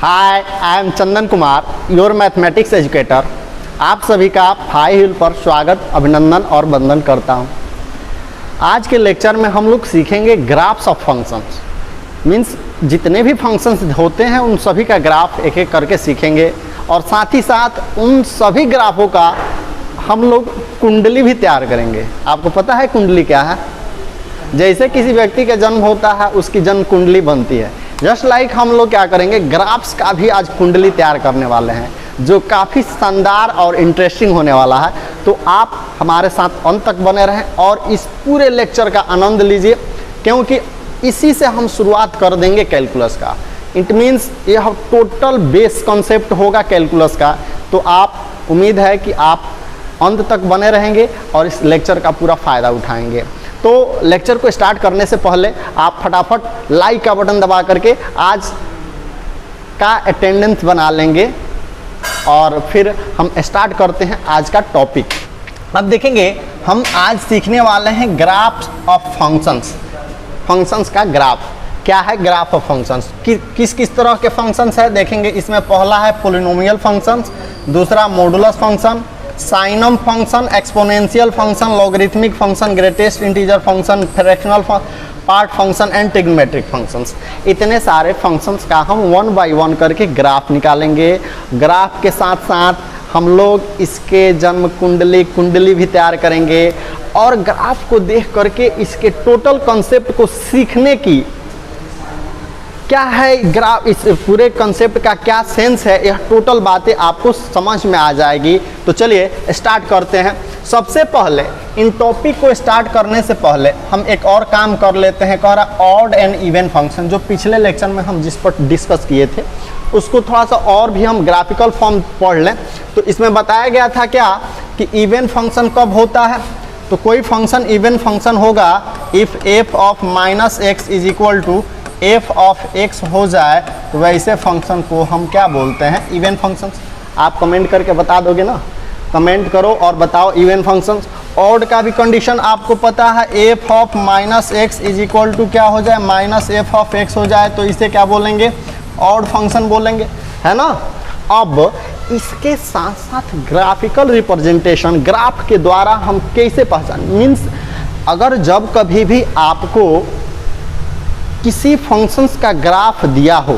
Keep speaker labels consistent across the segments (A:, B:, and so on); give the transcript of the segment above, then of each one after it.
A: Hi, I am Chandan Kumar, your mathematics educator. आप सभी का हाई हिल पर स्वागत, अभिनंदन और वंदन करता हूं। आज के लेक्चर में हम लोग सीखेंगे ग्राफ्स ऑफ फंक्शंस। मीन्स जितने भी फंक्शंस होते हैं उन सभी का ग्राफ एक एक करके सीखेंगे और साथ ही साथ उन सभी ग्राफों का हम लोग कुंडली भी तैयार करेंगे। आपको पता है कुंडली क्या है? जैसे किसी व्यक्ति का जन्म होता है उसकी जन्म कुंडली बनती है, जस्ट लाइक हम लोग क्या करेंगे, ग्राफ्स का भी आज कुंडली तैयार करने वाले हैं जो काफ़ी शानदार और इंटरेस्टिंग होने वाला है। तो आप हमारे साथ अंत तक बने रहें और इस पूरे लेक्चर का आनंद लीजिए, क्योंकि इसी से हम शुरुआत कर देंगे कैलकुलस का। इट मीन्स यह टोटल बेस कॉन्सेप्ट होगा कैलकुलस का। तो आप उम्मीद है कि आप अंत तक बने रहेंगे और इस लेक्चर का पूरा फ़ायदा उठाएंगे। तो लेक्चर को स्टार्ट करने से पहले आप फटाफट लाइक का बटन दबा करके आज का अटेंडेंस बना लेंगे और फिर हम स्टार्ट करते हैं आज का टॉपिक। अब देखेंगे हम आज सीखने वाले हैं ग्राफ्स ऑफ फंक्शंस। फंक्शंस का ग्राफ क्या है? ग्राफ ऑफ फंक्शंस किस किस तरह के फंक्शंस है देखेंगे। इसमें पहला है पोलिनोमियल फंक्शंस, दूसरा modulus function, साइनम function, exponential function, logarithmic function, greatest integer function, fractional part function and trigonometric functions. इतने सारे फंक्शंस का हम वन बाय वन करके ग्राफ निकालेंगे। ग्राफ के साथ साथ हम लोग इसके जन्म कुंडली भी तैयार करेंगे और ग्राफ को देख करके इसके टोटल कॉन्सेप्ट को सीखने की क्या है, ग्राफ इस पूरे कंसेप्ट का क्या सेंस है, यह टोटल बातें आपको समझ में आ जाएगी। तो चलिए स्टार्ट करते हैं। सबसे पहले इन टॉपिक को स्टार्ट करने से पहले हम एक और काम कर लेते हैं, कह रहा ऑड एंड इवन फंक्शन। जो पिछले लेक्चर में हम जिस पर डिस्कस किए थे उसको थोड़ा सा और भी हम ग्राफिकल फॉर्म पढ़ लें। तो इसमें बताया गया था क्या कि इवन फंक्शन कब होता है। तो कोई फंक्शन इवन फंक्शन होगा if f of minus x is equal to f of x हो जाए, तो वैसे फंक्शन को हम क्या बोलते हैं? Even functions. आप कमेंट करके बता दोगे ना? कमेंट करो और बताओ इवन फंक्शंस। ऑड का भी कंडीशन आपको पता है, f of minus x is equal to क्या हो जाए? माइनस एफ ऑफ एक्स हो जाए, तो इसे क्या बोलेंगे? ऑड फंक्शन बोलेंगे, है ना। अब इसके साथ साथ ग्राफिकल रिप्रेजेंटेशन, ग्राफ के द्वारा हम कैसे पहचान, मीन्स अगर जब कभी भी आपको किसी फंक्शंस का ग्राफ दिया हो,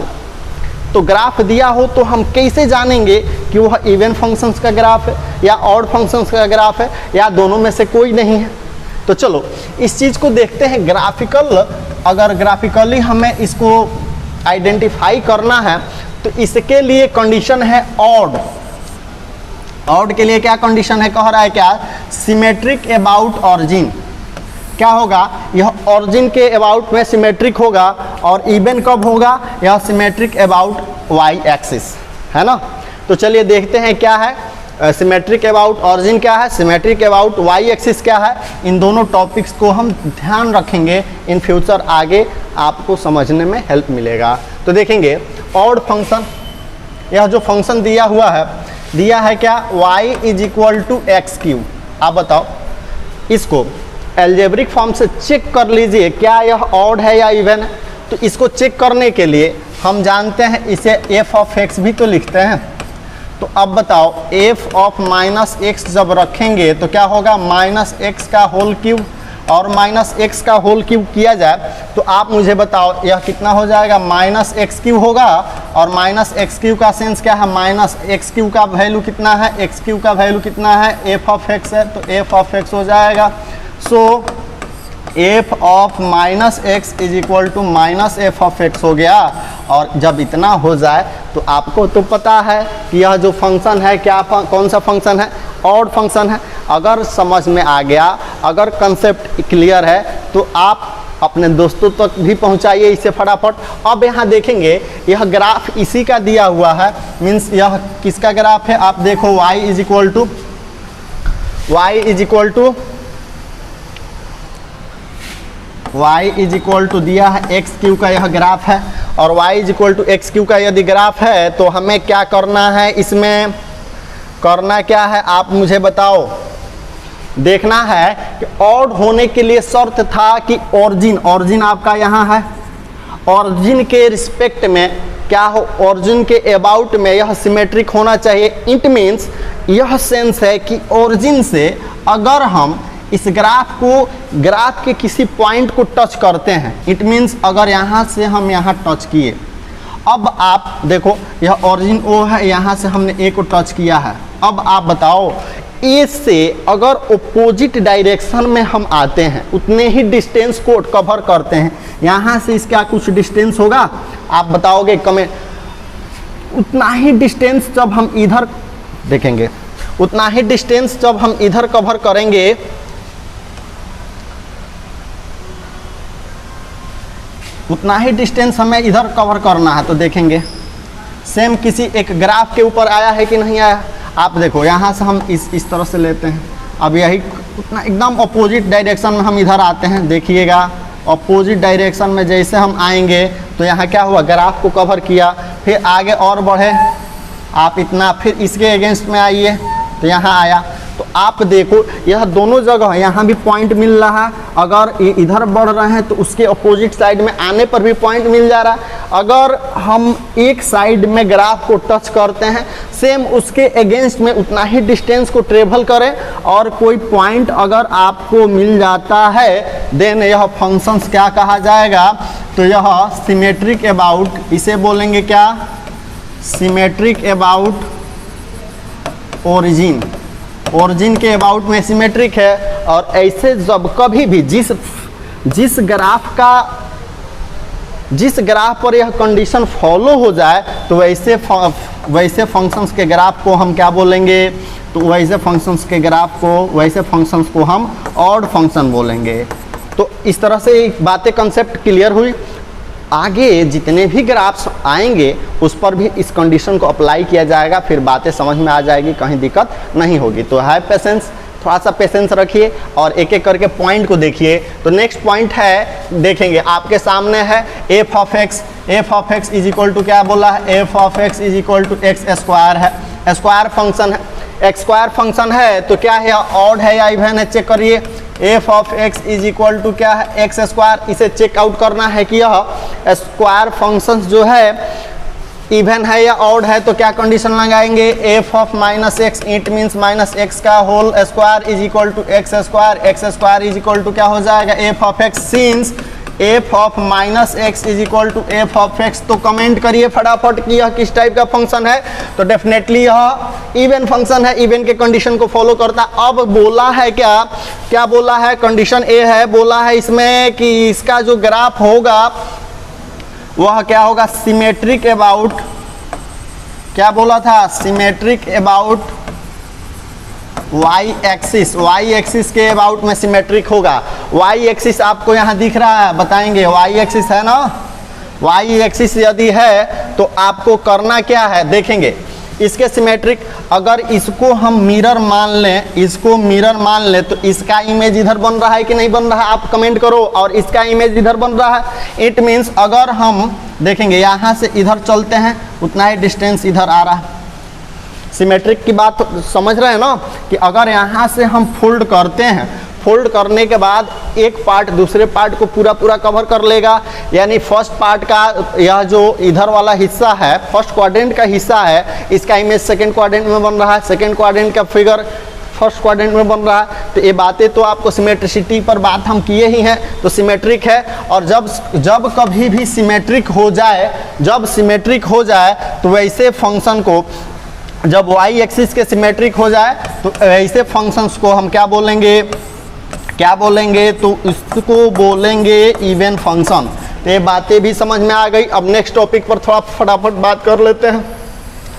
A: तो ग्राफ दिया हो तो हम कैसे जानेंगे कि वह इवन फंक्शंस का ग्राफ है या ऑड फंक्शंस का ग्राफ है या दोनों में से कोई नहीं है। तो चलो इस चीज़ को देखते हैं ग्राफिकल। अगर ग्राफिकली हमें इसको आइडेंटिफाई करना है तो इसके लिए कंडीशन है ऑड। ऑड के लिए क्या कंडीशन है? कह रहा है क्या? Symmetric about origin. क्या होगा? यह ऑरिजिन के अबाउट में सिमेट्रिक होगा और इवन कब होगा? यह सिमेट्रिक अबाउट वाई एक्सिस, है ना। तो चलिए देखते हैं क्या है सिमेट्रिक अबाउट ऑरिजिन, क्या है सिमेट्रिक अबाउट वाई एक्सिस, क्या है। इन दोनों टॉपिक्स को हम ध्यान रखेंगे, इन फ्यूचर आगे आपको समझने में हेल्प मिलेगा। तो देखेंगे ऑड फंक्शन, यह जो फंक्शन दिया हुआ है, दिया है क्या? y is equal to x cube. आप बताओ, इसको एल्जेब्रिक फॉर्म से चेक कर लीजिए क्या यह ऑड है या इवन है। तो इसको चेक करने के लिए हम जानते हैं इसे एफ ऑफ एक्स भी तो लिखते हैं। तो अब बताओ एफ ऑफ माइनस एक्स जब रखेंगे तो क्या होगा? माइनस एक्स का होल क्यूब, और माइनस एक्स का होल क्यूब किया जाए तो आप मुझे बताओ यह कितना हो जाएगा? माइनस एक्स क्यूब होगा। और माइनस एक्स क्यूब का सेंस क्या है? माइनस एक्स क्यूब का वैल्यू कितना है? एक्स क्यूब का वैल्यू कितना है? एफ ऑफ एक्स है, तो एफ ऑफ एक्स हो जाएगा। So f of minus x is equal to minus f of x हो गया। और जब इतना हो जाए तो आपको तो पता है कि यह जो फंक्शन है क्या कौन सा फंक्शन है? ऑड फंक्शन है। अगर समझ में आ गया, अगर कंसेप्ट क्लियर है तो आप अपने दोस्तों तक भी पहुंचाइए इसे फटाफट। अब यहाँ देखेंगे यह ग्राफ इसी का दिया हुआ है, मीन्स यह किसका ग्राफ है? आप देखो y इज इक्वल टू दिया है एक्स क्यू का यह ग्राफ है, और y is equal to x cube का यदि ग्राफ है तो हमें क्या करना है? इसमें करना क्या है आप मुझे बताओ। देखना है कि ऑड होने के लिए शर्त था कि ऑरिजिन आपका यहाँ है, ऑरिजिन के रिस्पेक्ट में क्या हो, ओरिजिन के अबाउट में यह सिमेट्रिक होना चाहिए। इट मीन्स यह सेंस है कि ओरिजिन से अगर हम इस ग्राफ के किसी पॉइंट को टच करते हैं, इट मीन्स अगर यहाँ से हम यहाँ टच किए, अब आप देखो यह ओरिजिन ओ है, यहाँ से हमने ए को टच किया है। अब आप बताओ ए से अगर ओपोजिट डायरेक्शन में हम आते हैं, उतने ही डिस्टेंस को कवर करते हैं, यहाँ से इसका कुछ डिस्टेंस होगा, आप बताओगे कमेंट। उतना ही डिस्टेंस जब हम इधर देखेंगे, उतना ही डिस्टेंस जब हम इधर कवर करेंगे, उतना ही डिस्टेंस हमें इधर कवर करना है। तो देखेंगे सेम किसी एक ग्राफ के ऊपर आया है कि नहीं आया। आप देखो यहाँ से हम इस तरह से लेते हैं, अब यही उतना एकदम अपोजिट डायरेक्शन में हम इधर आते हैं। देखिएगा अपोजिट डायरेक्शन में जैसे हम आएंगे तो यहाँ क्या हुआ, ग्राफ को कवर किया, फिर आगे और बढ़े आप इतना, फिर इसके अगेंस्ट में आइए तो यहाँ आया। तो आप देखो यह दोनों जगह यहाँ भी पॉइंट मिल रहा है, अगर इधर बढ़ रहे हैं तो उसके अपोजिट साइड में आने पर भी पॉइंट मिल जा रहा है। अगर हम एक साइड में ग्राफ को टच करते हैं, सेम उसके अगेंस्ट में उतना ही डिस्टेंस को ट्रेवल करें और कोई पॉइंट अगर आपको मिल जाता है, देन यह फंक्शंस क्या कहा जाएगा, तो यह सिमेट्रिक अबाउट, इसे बोलेंगे क्या, सिमेट्रिक अबाउट ओरिजिन। ओरिजिन के अबाउट में सिमेट्रिक है। और ऐसे जब कभी भी जिस ग्राफ पर यह कंडीशन फॉलो हो जाए तो वैसे फंक्शंस के ग्राफ को हम क्या बोलेंगे, तो वैसे फंक्शंस को हम ऑड फंक्शन बोलेंगे। तो इस तरह से बातें कंसेप्ट क्लियर हुई। आगे जितने भी ग्राफ्स आएंगे उस पर भी इस कंडीशन को अप्लाई किया जाएगा, फिर बातें समझ में आ जाएगी, कहीं दिक्कत नहीं होगी। तो हैव पेशेंस, थोड़ा सा पेशेंस रखिए और एक एक करके पॉइंट को देखिए। तो नेक्स्ट पॉइंट है, देखेंगे आपके सामने है f of x is equal to क्या बोला है, f of x is equal to x square है, स्क्वायर फंक्शन है। एक्स स्क्वायर फंक्शन है तो क्या है, ऑड है या इवन है, चेक करिए। F of x is equal to क्या है, एक्स स्क्वायर। इसे चेक आउट करना है कि यह स्क्वायर फंक्शन जो है इवन है या ऑड है। तो क्या कंडीशन लगाएंगे, f of minus x, it means minus x का whole square is equal to x square. X square is equal to क्या हो जाएगा, f of x, since f of minus x is equal to f of x. तो comment करिए फटाफट कि यह किस टाइप का फंक्शन है। तो डेफिनेटली यह इवन फंक्शन है, इवन के कंडीशन को फॉलो करता। अब बोला है क्या बोला है, कंडीशन ए है, बोला है इसमें कि इसका जो ग्राफ होगा वह क्या होगा, सिमेट्रिक अबाउट, क्या बोला था, सिमेट्रिक अबाउट वाई एक्सिस के अबाउट में सिमेट्रिक होगा। वाई एक्सिस आपको यहाँ दिख रहा है, बताएंगे वाई एक्सिस है ना, वाई एक्सिस यदि है तो आपको करना क्या है, देखेंगे इसके सिमेट्रिक, अगर इसको हम मिरर मान लें, तो इसका इमेज इधर बन रहा है कि नहीं बन रहा है, आप कमेंट करो। और इसका इमेज इधर बन रहा है, इट मीन्स अगर हम देखेंगे यहाँ से इधर चलते हैं उतना ही डिस्टेंस इधर आ रहा है। सिमेट्रिक की बात समझ रहे हैं ना, कि अगर यहाँ से हम फोल्ड करते हैं, फोल्ड करने के बाद एक पार्ट दूसरे पार्ट को पूरा कवर कर लेगा। यानी फर्स्ट पार्ट का यह जो इधर वाला हिस्सा है, फर्स्ट क्वाड्रेंट का हिस्सा है, इसका इमेज सेकंड क्वाड्रेंट में बन रहा है, सेकंड क्वाड्रेंट का फिगर फर्स्ट क्वाड्रेंट में बन रहा है। तो ये बातें तो आपको सिमेट्रिसिटी पर बात हम किए ही हैं, तो सिमेट्रिक है। और जब कभी भी सिमेट्रिक हो जाए तो वैसे फंक्शन को, जब वाई एक्सिस के सिमेट्रिक हो जाए तो ऐसे फंक्शंस को हम क्या बोलेंगे, तो इसको बोलेंगे इवन फंक्शन। तो ये बातें भी समझ में आ गई। अब नेक्स्ट टॉपिक पर थोड़ा फटाफट बात कर लेते हैं।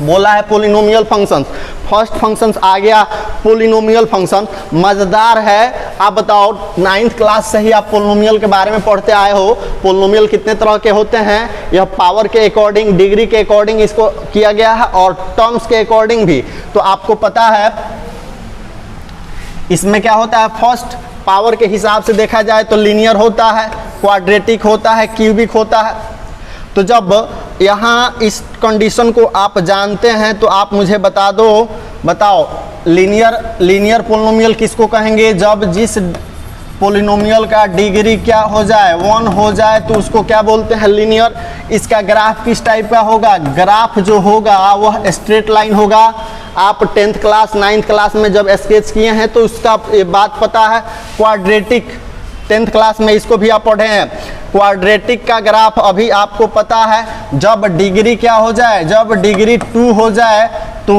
A: बोला है पोलिनोमियल फंक्शंस, फर्स्ट फंक्शंस आ गया पोलिनोमियल फंक्शन, मज़ेदार है। आप बताओ 9th क्लास से ही आप पोलिनोमियल के बारे में पढ़ते आए हो। पोलिनोमियल कितने तरह के होते हैं, यह पावर के अकॉर्डिंग, डिग्री के अकॉर्डिंग इसको किया गया है, और टर्म्स के अकॉर्डिंग भी। तो आपको पता है इसमें क्या होता है, फर्स्ट पावर के हिसाब से देखा जाए तो लीनियर होता है, क्वाड्रेटिक होता है, क्यूबिक होता है। तो जब यहाँ इस कंडीशन को आप जानते हैं तो आप मुझे बताओ लीनियर पोलिनोमियल किसको कहेंगे, जब पोलिनोमियल का डिग्री क्या हो जाए 1 हो जाए तो उसको क्या बोलते हैं लीनियर। इसका ग्राफ किस टाइप का होगा, ग्राफ जो होगा वह स्ट्रेट लाइन होगा। आप 10th क्लास 9th क्लास में जब स्केच किए हैं तो उसका ये बात पता है। क्वाड्रेटिक 10th क्लास में इसको भी आप पढ़े हैं। क्वाड्रेटिक का ग्राफ अभी आपको पता है, जब डिग्री क्या हो जाए, जब डिग्री 2 हो जाए तो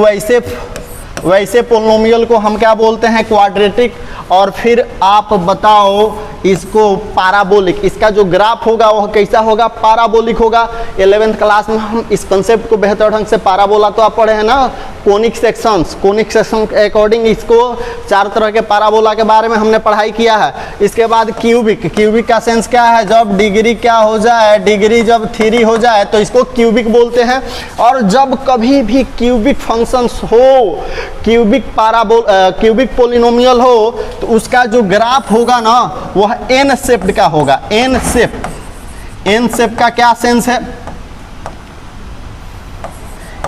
A: वैसे पोलिनोमियल को हम क्या बोलते हैं क्वाड्रेटिक। और फिर आप बताओ इसको पैराबोलिक। इसका जो ग्राफ होगा वह कैसा होगा, पैराबोलिक होगा। 11th क्लास में हम इस कंसेप्ट को बेहतर ढंग से पैराबोला तो आप पढ़े हैं ना, कोनिक सेक्शंस। कोनिक सेक्शन के अकॉर्डिंग इसको 4 तरह के पैराबोला के बारे में हमने पढ़ाई किया है। इसके बाद क्यूबिक। क्यूबिक का सेंस क्या है, जब डिग्री क्या हो जाए, डिग्री जब 3 हो जाए तो इसको क्यूबिक बोलते हैं। और जब कभी भी क्यूबिक फंक्शंस हो, क्यूबिक पोलिनोमियल हो तो उसका जो ग्राफ होगा ना वह एन शेप्ड का होगा। एन शेप का क्या सेंस है,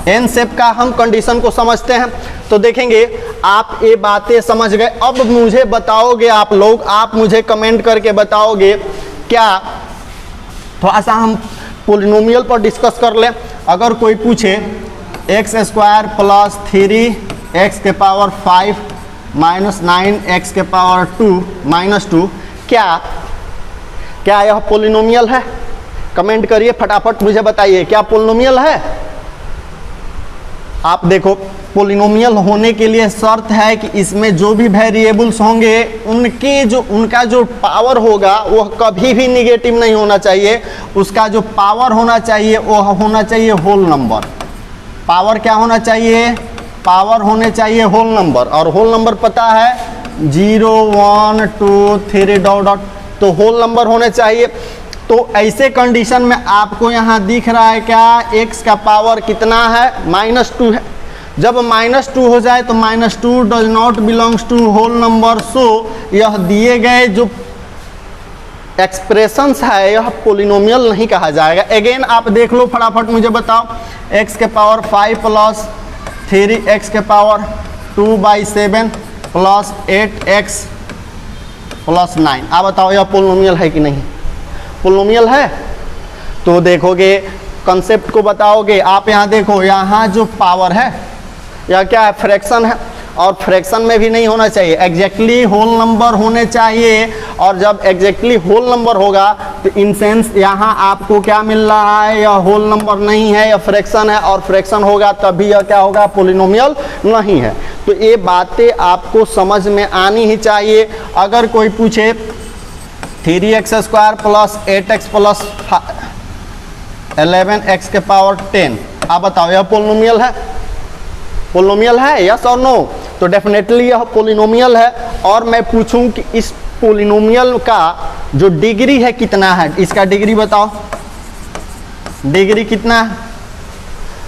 A: एन शेप का हम कंडीशन को समझते हैं। तो देखेंगे आप ये बातें समझ गए। अब मुझे बताओगे आप लोग, आप मुझे कमेंट करके बताओगे क्या, थोड़ा सा हम पोलिनोमियल पर डिस्कस कर ले। अगर कोई पूछे x² प्लस 3x के पावर 5 माइनस 9x के पावर 2 माइनस 2, क्या यह पोलिनोमियल है? कमेंट करिए फटाफट, मुझे बताइए क्या पोलिनोमियल है। आप देखो पोलिनोमियल होने के लिए शर्त है कि इसमें जो भी वेरिएबल्स होंगे उनका जो पावर होगा वह कभी भी निगेटिव नहीं होना चाहिए। उसका जो पावर होना चाहिए वह होना चाहिए होल नंबर। पावर क्या होना चाहिए, पावर होने चाहिए होल नंबर। और होल नंबर पता है 0 1 2 3 डॉट डॉट, तो होल नंबर होने चाहिए। तो ऐसे कंडीशन में आपको यहाँ दिख रहा है क्या, x का पावर कितना है, -2 है। जब -2 हो जाए तो -2 does not belongs to whole number. So यह दिए गए जो एक्सप्रेशंस है यह पोलिनोमियल नहीं कहा जाएगा। अगेन आप देख लो फटाफट, मुझे बताओ x के पावर 5 प्लस 3x के पावर 2/7 प्लस 8x प्लस 9, आप बताओ यह पोलिनोमियल है कि नहीं, पोलिनोमियल है। तो देखोगे कंसेप्ट को बताओगे आप। यहाँ देखो, यहाँ जो पावर है यह क्या है, फ्रैक्शन है। और फ्रैक्शन में भी नहीं होना चाहिए, एग्जैक्टली होल नंबर होने चाहिए। और जब एग्जैक्टली होल नंबर होगा तो इन सेंस यहाँ आपको क्या मिल रहा है, यह होल नंबर नहीं है, यह फ्रैक्शन है। और फ्रैक्शन होगा तभी यह क्या होगा, पोलिनोमियल नहीं है। तो ये बातें आपको समझ में आनी ही चाहिए। अगर कोई पूछे 3x² plus 8x plus 11x के पावर 10, आप बताओ यह पोलिनोमियल है, पोलिनोमियल है, यस और नो? तो डेफिनेटली यह पोलिनोमियल है। और मैं पूछूं कि इस पोलिनोमियल का जो डिग्री है कितना है, इसका डिग्री बताओ, डिग्री कितना है?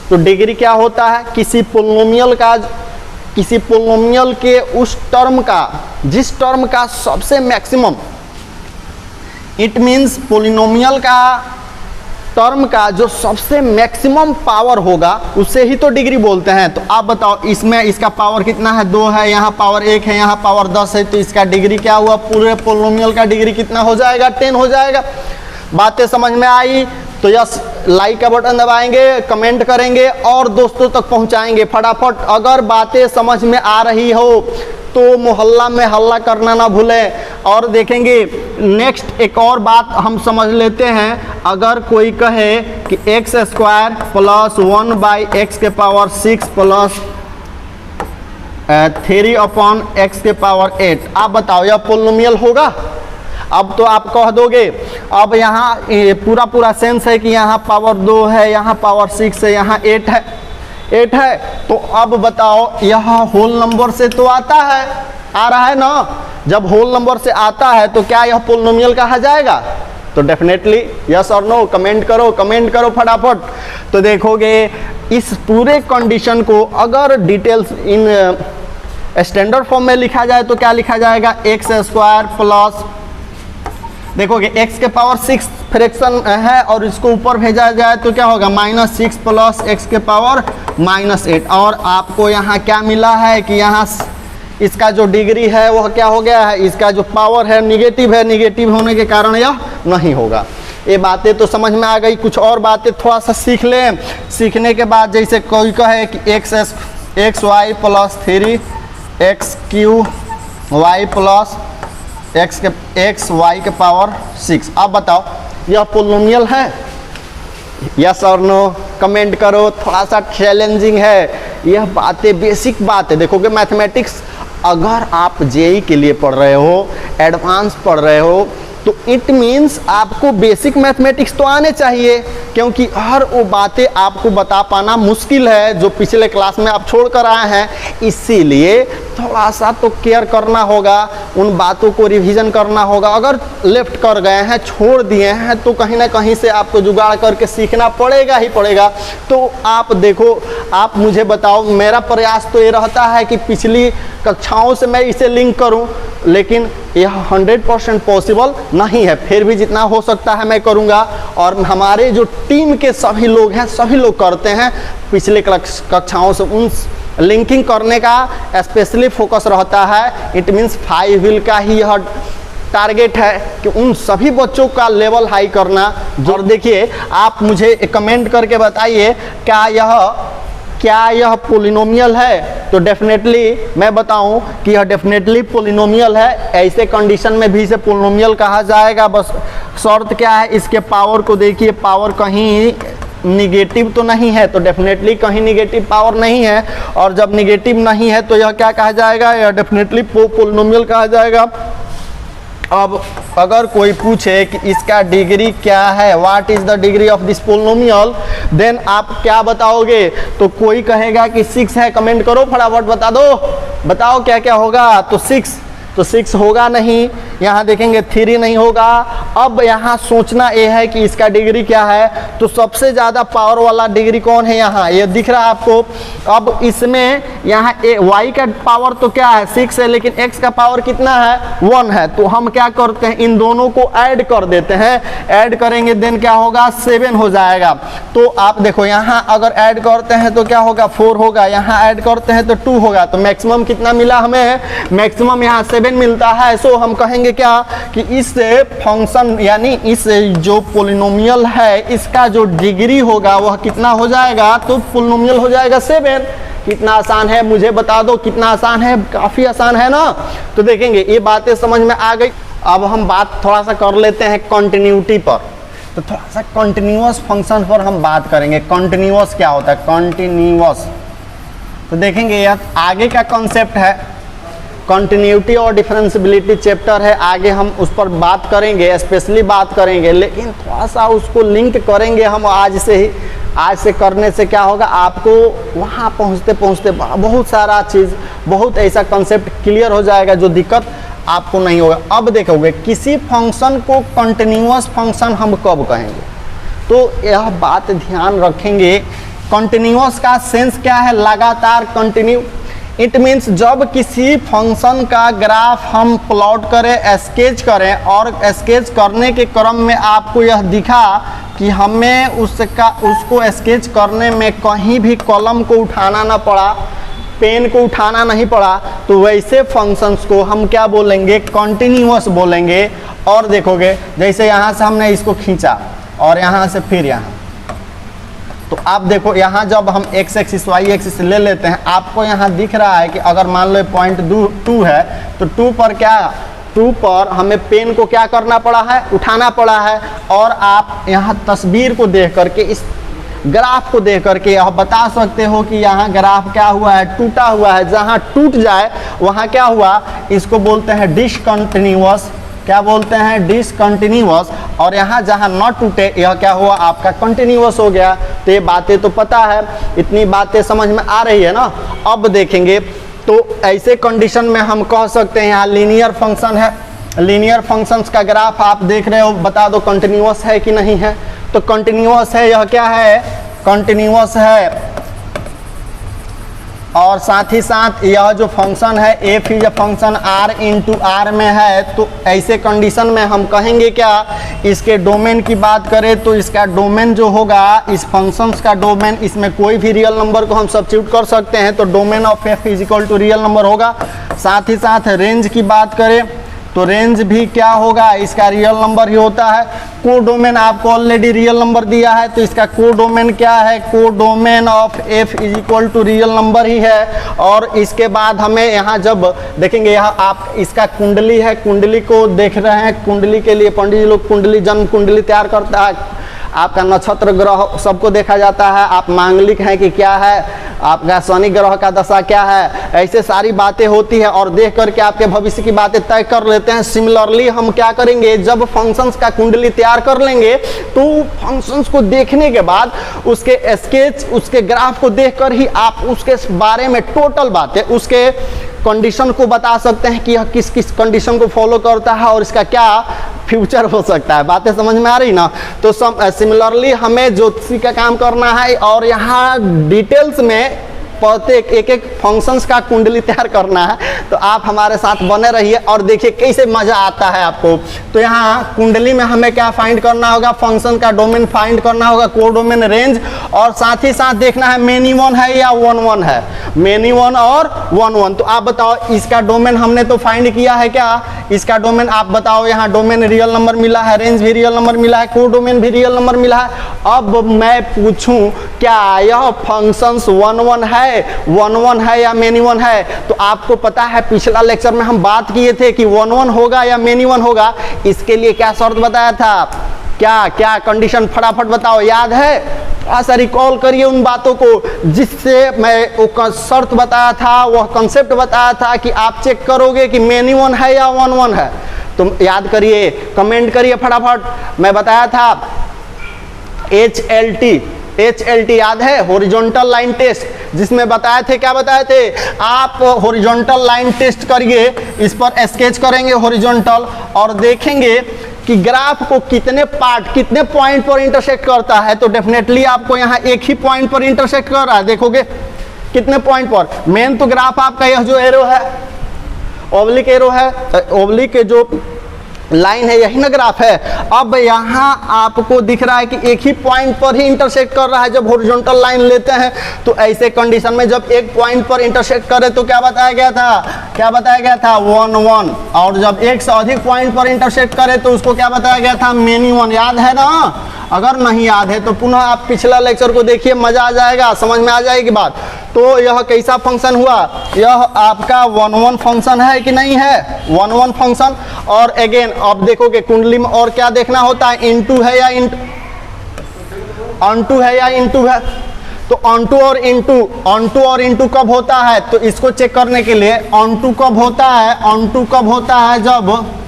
A: तो डिग्री क्या होता है, किसी पोलिनोमियल के उस टर्म का, जिस टर्म का सबसे मैक्सिमम, इट मीन्स पोलिनोमियल का टर्म का जो सबसे मैक्सिमम पावर होगा उसे ही तो डिग्री बोलते हैं। तो आप बताओ इसमें इसका पावर कितना है, 2 है, यहाँ पावर 1 है, यहाँ पावर 10 है, तो इसका डिग्री क्या हुआ, पूरे पोलिनोमियल का डिग्री कितना हो जाएगा, 10 हो जाएगा। बातें समझ में आई तो यस लाइक का बटन दबाएंगे, कमेंट करेंगे और दोस्तों तक पहुंचाएंगे फटाफट। अगर बातें समझ में आ रही हो तो मोहल्ला में हल्ला करना ना भूलें। और देखेंगे नेक्स्ट एक और बात हम समझ लेते हैं। अगर कोई कहे कि x² प्लस 1/x के पावर 6 प्लस 3/x के पावर 8, आप बताओ यह पोलिनोमियल होगा? अब तो आप कह दोगे, अब यहाँ पूरा सेंस है कि यहाँ पावर 2 है, यहाँ पावर 6 है, यहाँ 8 है। तो अब बताओ यह होल नंबर से तो आता है, आ रहा है ना? जब होल नंबर से आता है तो क्या यह पोलिनोमियल कहा जाएगा? तो डेफिनेटली यस और नो, कमेंट करो फटाफट। तो देखोगे इस पूरे कंडीशन को अगर डिटेल्स इन स्टैंडर्ड फॉर्म में लिखा जाए तो क्या लिखा जाएगा, x² प्लस, देखोगे x के पावर 6 फ्रैक्शन है और इसको ऊपर भेजा जाए तो क्या होगा, -6 प्लस x के पावर -8। और आपको यहाँ क्या मिला है कि यहाँ इसका जो डिग्री है वह क्या हो गया है, इसका जो पावर है निगेटिव है, निगेटिव होने के कारण यह नहीं होगा। ये बातें तो समझ में आ गई। कुछ और बातें थोड़ा सा सीख लें। सीखने के बाद जैसे कोई कहे कि x y plus 3 XQ y plus x y के पावर 6, अब बताओ यह पोलिनोमियल है? यस और नो कमेंट करो। थोड़ा सा चैलेंजिंग है यह बातें, बेसिक बातें। देखोगे मैथमेटिक्स अगर आप जेई के लिए पढ़ रहे हो, एडवांस पढ़ रहे हो, तो इट मीन्स आपको बेसिक मैथमेटिक्स तो आने चाहिए, क्योंकि हर वो बातें आपको बता पाना मुश्किल है जो पिछले क्लास में आप छोड़ कर आए हैं। इसीलिए थोड़ा सा तो केयर करना होगा, उन बातों को रिवीजन करना होगा। अगर लेफ्ट कर गए हैं, छोड़ दिए हैं, तो कहीं ना कहीं से आपको जुगाड़ करके सीखना पड़ेगा ही पड़ेगा। तो आप देखो, आप मुझे बताओ, मेरा प्रयास तो ये रहता है कि पिछली कक्षाओं से मैं इसे लिंक करूं, लेकिन यह 100% पॉसिबल नहीं है। फिर भी जितना हो सकता है मैं करूंगा, और हमारे जो टीम के सभी लोग हैं, सभी लोग करते हैं। पिछले कक्षाओं से उन लिंकिंग करने का स्पेशली फोकस रहता है। इट मीन्स 5 व्हील का ही यह टारगेट है कि उन सभी बच्चों का लेवल हाई करना। और देखिए, आप मुझे कमेंट करके बताइए क्या यह पोलिनोमियल है? तो डेफिनेटली मैं बताऊं कि यह डेफिनेटली पोलिनोमियल है। ऐसे कंडीशन में भी इसे पोलिनोमियल कहा जाएगा। बस शर्त क्या है, इसके पावर को देखिए, पावर कहीं निगेटिव तो नहीं है, तो डेफिनेटली कहीं निगेटिव पावर नहीं है। और जब निगेटिव नहीं है तो यह क्या कहा जाएगा, यह डेफिनेटली पोलिनोमियल कहा जाएगा। अब अगर कोई पूछे कि इसका डिग्री क्या है, what is the degree of this polynomial, then आप क्या बताओगे? तो कोई कहेगा कि 6 है, कमेंट करो फटाफट, बता दो, बताओ क्या क्या होगा। तो 6 होगा नहीं, यहाँ देखेंगे 3 नहीं होगा। अब यहाँ सोचना ये है कि इसका डिग्री क्या है, तो सबसे ज़्यादा पावर वाला डिग्री कौन है, यहाँ ये दिख रहा है आपको। अब इसमें यहाँ वाई का पावर तो क्या है, 6 है, लेकिन एक्स का पावर कितना है, 1 है। तो हम क्या करते हैं, इन दोनों को ऐड कर देते हैं। ऐड करेंगे देन क्या होगा, 7 हो जाएगा। तो आप देखो, यहाँ अगर ऐड करते हैं तो क्या होगा, 4 होगा। यहाँ ऐड करते हैं तो 2 होगा। तो मैक्सिमम कितना मिला हमें, मैक्सिमम यहाँ 7 मिलता है। सो हम कहेंगे क्या कि इस फंक्शन यानी इस जो पोलिनोमियल है, इसका जो डिग्री होगा वह कितना हो जाएगा, तो पोलिनोमियल हो जाएगा 7। कितना आसान है, मुझे बता दो कितना आसान है, काफी आसान है ना। तो देखेंगे ये बातें समझ में आ गई। अब हम बात थोड़ा सा कर लेते हैं कंटिन्यूटी पर। तो थोड़ा सा कंटिन्यूअस फंक्शन पर हम बात करेंगे। कंटिन्यूअस क्या होता है, कंटिन्यूअस, तो देखेंगे यह आगे का कॉन्सेप्ट है। कंटिन्यूटी और डिफरेंशियबिलिटी चैप्टर है, आगे हम उस पर बात करेंगे, स्पेशली बात करेंगे, लेकिन थोड़ा सा उसको लिंक करेंगे हम आज से ही। आज से करने से क्या होगा, आपको वहाँ पहुँचते पहुँचते बहुत सारा चीज़, बहुत ऐसा कंसेप्ट क्लियर हो जाएगा जो दिक्कत आपको नहीं होगा। अब देखोगे किसी फंक्शन को कंटिन्यूअस फंक्शन हम कब कहेंगे, तो यह बात ध्यान रखेंगे। कंटिन्यूअस का सेंस क्या है, लगातार, कंटिन्यू। इट मीन्स जब किसी फंक्शन का ग्राफ हम प्लॉट करें, स्केच करें, और स्केच करने के क्रम में आपको यह दिखा कि हमें उसको स्केच करने में कहीं भी कलम को उठाना ना पड़ा, पेन को उठाना नहीं पड़ा, तो वैसे फंक्शंस को हम क्या बोलेंगे, कंटिन्यूअस बोलेंगे। और देखोगे जैसे यहाँ से हमने इसको खींचा और यहाँ से फिर यहाँ, तो आप देखो यहाँ जब हम x एक्सिस y एक्सिस ले लेते हैं, आपको यहाँ दिख रहा है कि अगर मान लो पॉइंट 2 है, तो 2 पर क्या, 2 पर हमें पेन को क्या करना पड़ा है, उठाना पड़ा है। और आप यहाँ तस्वीर को देख करके, इस ग्राफ को देख करके आप बता सकते हो कि यहाँ ग्राफ क्या हुआ है, टूटा हुआ है। जहाँ टूट जाए वहाँ क्या हुआ, इसको बोलते हैं डिसकंटिन्यूअस। क्या बोलते हैं, डिसकंटिन्यूअस। और यहाँ जहाँ न टूटे यह क्या हुआ, आपका कंटिन्यूअस हो गया। तो ये बातें तो पता है, इतनी बातें समझ में आ रही है ना। अब देखेंगे तो ऐसे कंडीशन में हम कह सकते हैं यहाँ लीनियर फंक्शन है। लीनियर फंक्शंस का ग्राफ आप देख रहे हो, बता दो कंटिन्यूअस है कि नहीं है। तो कंटिन्यूअस है, यह क्या है, कंटिन्यूअस है। और साथ ही साथ यह जो फंक्शन है f is a function are into r में है, तो ऐसे कंडीशन में हम कहेंगे क्या, इसके डोमेन की बात करें तो इसका डोमेन जो होगा, इस फंक्शंस का डोमेन, इसमें कोई भी रियल नंबर को हम सब्स्टिट्यूट कर सकते हैं, तो domain of f is equal to real number होगा। साथ ही साथ रेंज की बात करें तो रेंज भी क्या होगा, इसका रियल नंबर ही होता है। को डोमेन आपको ऑलरेडी रियल नंबर दिया है, तो इसका को डोमेन क्या है, codomain of f is equal to real number ही है। और इसके बाद हमें यहाँ जब देखेंगे, यहाँ आप इसका कुंडली है, कुंडली को देख रहे हैं, कुंडली के लिए पंडित जी लोग कुंडली, जन्म कुंडली तैयार करता है, आपका नक्षत्र ग्रह सबको देखा जाता है, आप मांगलिक हैं कि क्या है, आपका शनि ग्रह का दशा क्या है, ऐसे सारी बातें होती है और देख करके आपके भविष्य की बातें तय कर लेते हैं। सिमिलरली हम क्या करेंगे, जब फंक्शंस का कुंडली तैयार कर लेंगे तो फंक्शंस को देखने के बाद उसके स्केच, उसके ग्राफ को देखकर ही आप उसके बारे में टोटल बातें, उसके कंडीशन को बता सकते हैं कि यह किस किस कंडीशन को फॉलो करता है और इसका क्या फ्यूचर हो सकता है। बातें समझ में आ रही ना। तो सिमिलरली हमें ज्योतिषी का काम करना है और यहाँ डिटेल्स में प्रत्येक एक एक फंक्शंस का कुंडली तैयार करना है, तो आप हमारे साथ बने रहिए और देखिए कैसे मजा आता है आपको। तो यहाँ कुंडली में हमें क्या फाइंड करना होगा, फंक्शन का डोमेन फाइंड करना होगा, को डोमेन रेंज, और साथ ही साथ देखना है मेनी वन है या वन वन है, मेनी वन और वन वन। तो आप बताओ इसका डोमेन हमने तो फाइंड किया है क्या, इसका डोमेन आप बताओ, यहाँ डोमेन रियल नंबर मिला है, रेंज भी रियल नंबर मिला है, को डोमेन भी रियल नंबर मिला है। अब मैं पूछूं क्या यह फंक्शंस वन वन है, वन वन है या मेनी वन है, तो आपको पता है पिछला लेक्चर में हम बात किए थे कि वन वन होगा या मेनी वन होगा। इसके लिए क्या शर्त बताया था, क्या क्या कंडीशन, फटाफट बताओ, याद है? ऐसा रिकॉल करिए उन बातों को जिससे मैं वो शर्त बताया था, वह कंसेप्ट बताया था कि आप चेक करोगे कि मेनी वन है या वन वन है। तुम याद करिए, कमेंट करिए फटाफट। मैं बताया था HLT याद है, हॉरिजॉन्टल लाइन टेस्ट, जिसमें बताए थे, क्या बताए थे, आप हॉरिजॉन्टल लाइन टेस्ट करिए, इस पर स्केच करेंगे हॉरिजॉन्टल और देखेंगे कि ग्राफ को कितने पार्ट, कितने पॉइंट पर इंटरसेक्ट करता है। तो डेफिनेटली आपको यहाँ एक ही पॉइंट पर इंटरसेक्ट कर रहा है, देखोगे कितने पॉइंट पर। मेन तो ग्राफ आपका यह जो एरो है, ओब्लिक एरो है, ओब्लिक के जो लाइन है यही ना ग्राफ है। अब यहाँ आपको दिख रहा है कि एक ही पॉइंट पर ही इंटरसेक्ट कर रहा है जब हॉरिजॉन्टल लाइन लेते हैं। तो ऐसे कंडीशन में जब एक पॉइंट पर इंटरसेक्ट करे तो क्या बताया गया था, क्या बताया गया था, वन वन। और जब एक से अधिक पॉइंट पर इंटरसेक्ट करे तो उसको क्या बताया गया था, मेनी वन। याद है ना? अगर नहीं याद है तो पुनः आप पिछला लेक्चर को देखिए, मजा आ जाएगा, समझ में आ जाएगी बात। तो यह कैसा फंक्शन हुआ, यह आपका वन वन फंक्शन है कि नहीं है, वन वन फंक्शन। और अगेन अब देखोगे कुंडली में और क्या देखना होता है, इनटू है या ऑनटू है या इनटू है। तो ऑनटू और इनटू कब होता है, तो इसको चेक करने के लिए ऑनटू कब होता है, ऑनटू कब होता है जब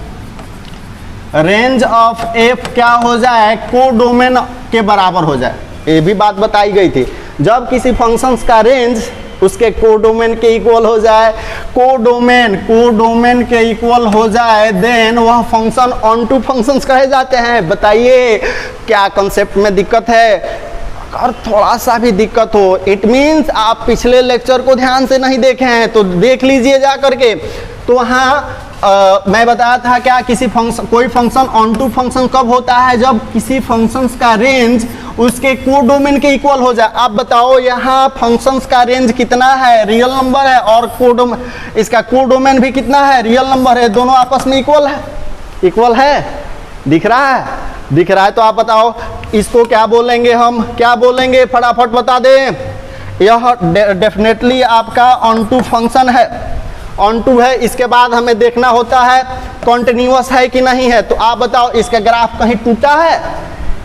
A: रेंज ऑफ एफ क्या हो जाए, को डोमेन के बराबर हो जाए। ये भी बात बताई गई थी, जब किसी फंक्शंस का रेंज उसके कोडोमेन के इक्वल हो जाए, कोडोमेन के इक्वल हो जाए, देन वह फंक्शन ऑन टू फंक्शंस कहे जाते हैं। बताइए क्या कंसेप्ट में दिक्कत है? अगर थोड़ा सा भी दिक्कत हो, इट मीन्स आप पिछले लेक्चर को ध्यान से नहीं देखे हैं, तो देख लीजिए जा करके। तो वहाँ मैं बताया था क्या, किसी फंक्शन, कोई फंक्शन ऑन टू फंक्शन कब होता है, जब किसी फंक्शंस का रेंज उसके कोडोमेन के इक्वल हो जाए। आप बताओ यहाँ फंक्शंस का रेंज कितना है, रियल नंबर है, और कोडोमेन, इसका कोडोमेन भी कितना है, रियल नंबर है, दोनों आपस में इक्वल है, इक्वल है, दिख रहा है, दिख रहा है। तो आप बताओ इसको क्या बोलेंगे, हम क्या बोलेंगे, फटाफट बता दें। यह डेफिनेटली आपका ऑन टू फंक्शन है, ऑन टू है। इसके बाद हमें देखना होता है कॉन्टिन्यूअस है कि नहीं है। तो आप बताओ इसका ग्राफ कहीं टूटा है,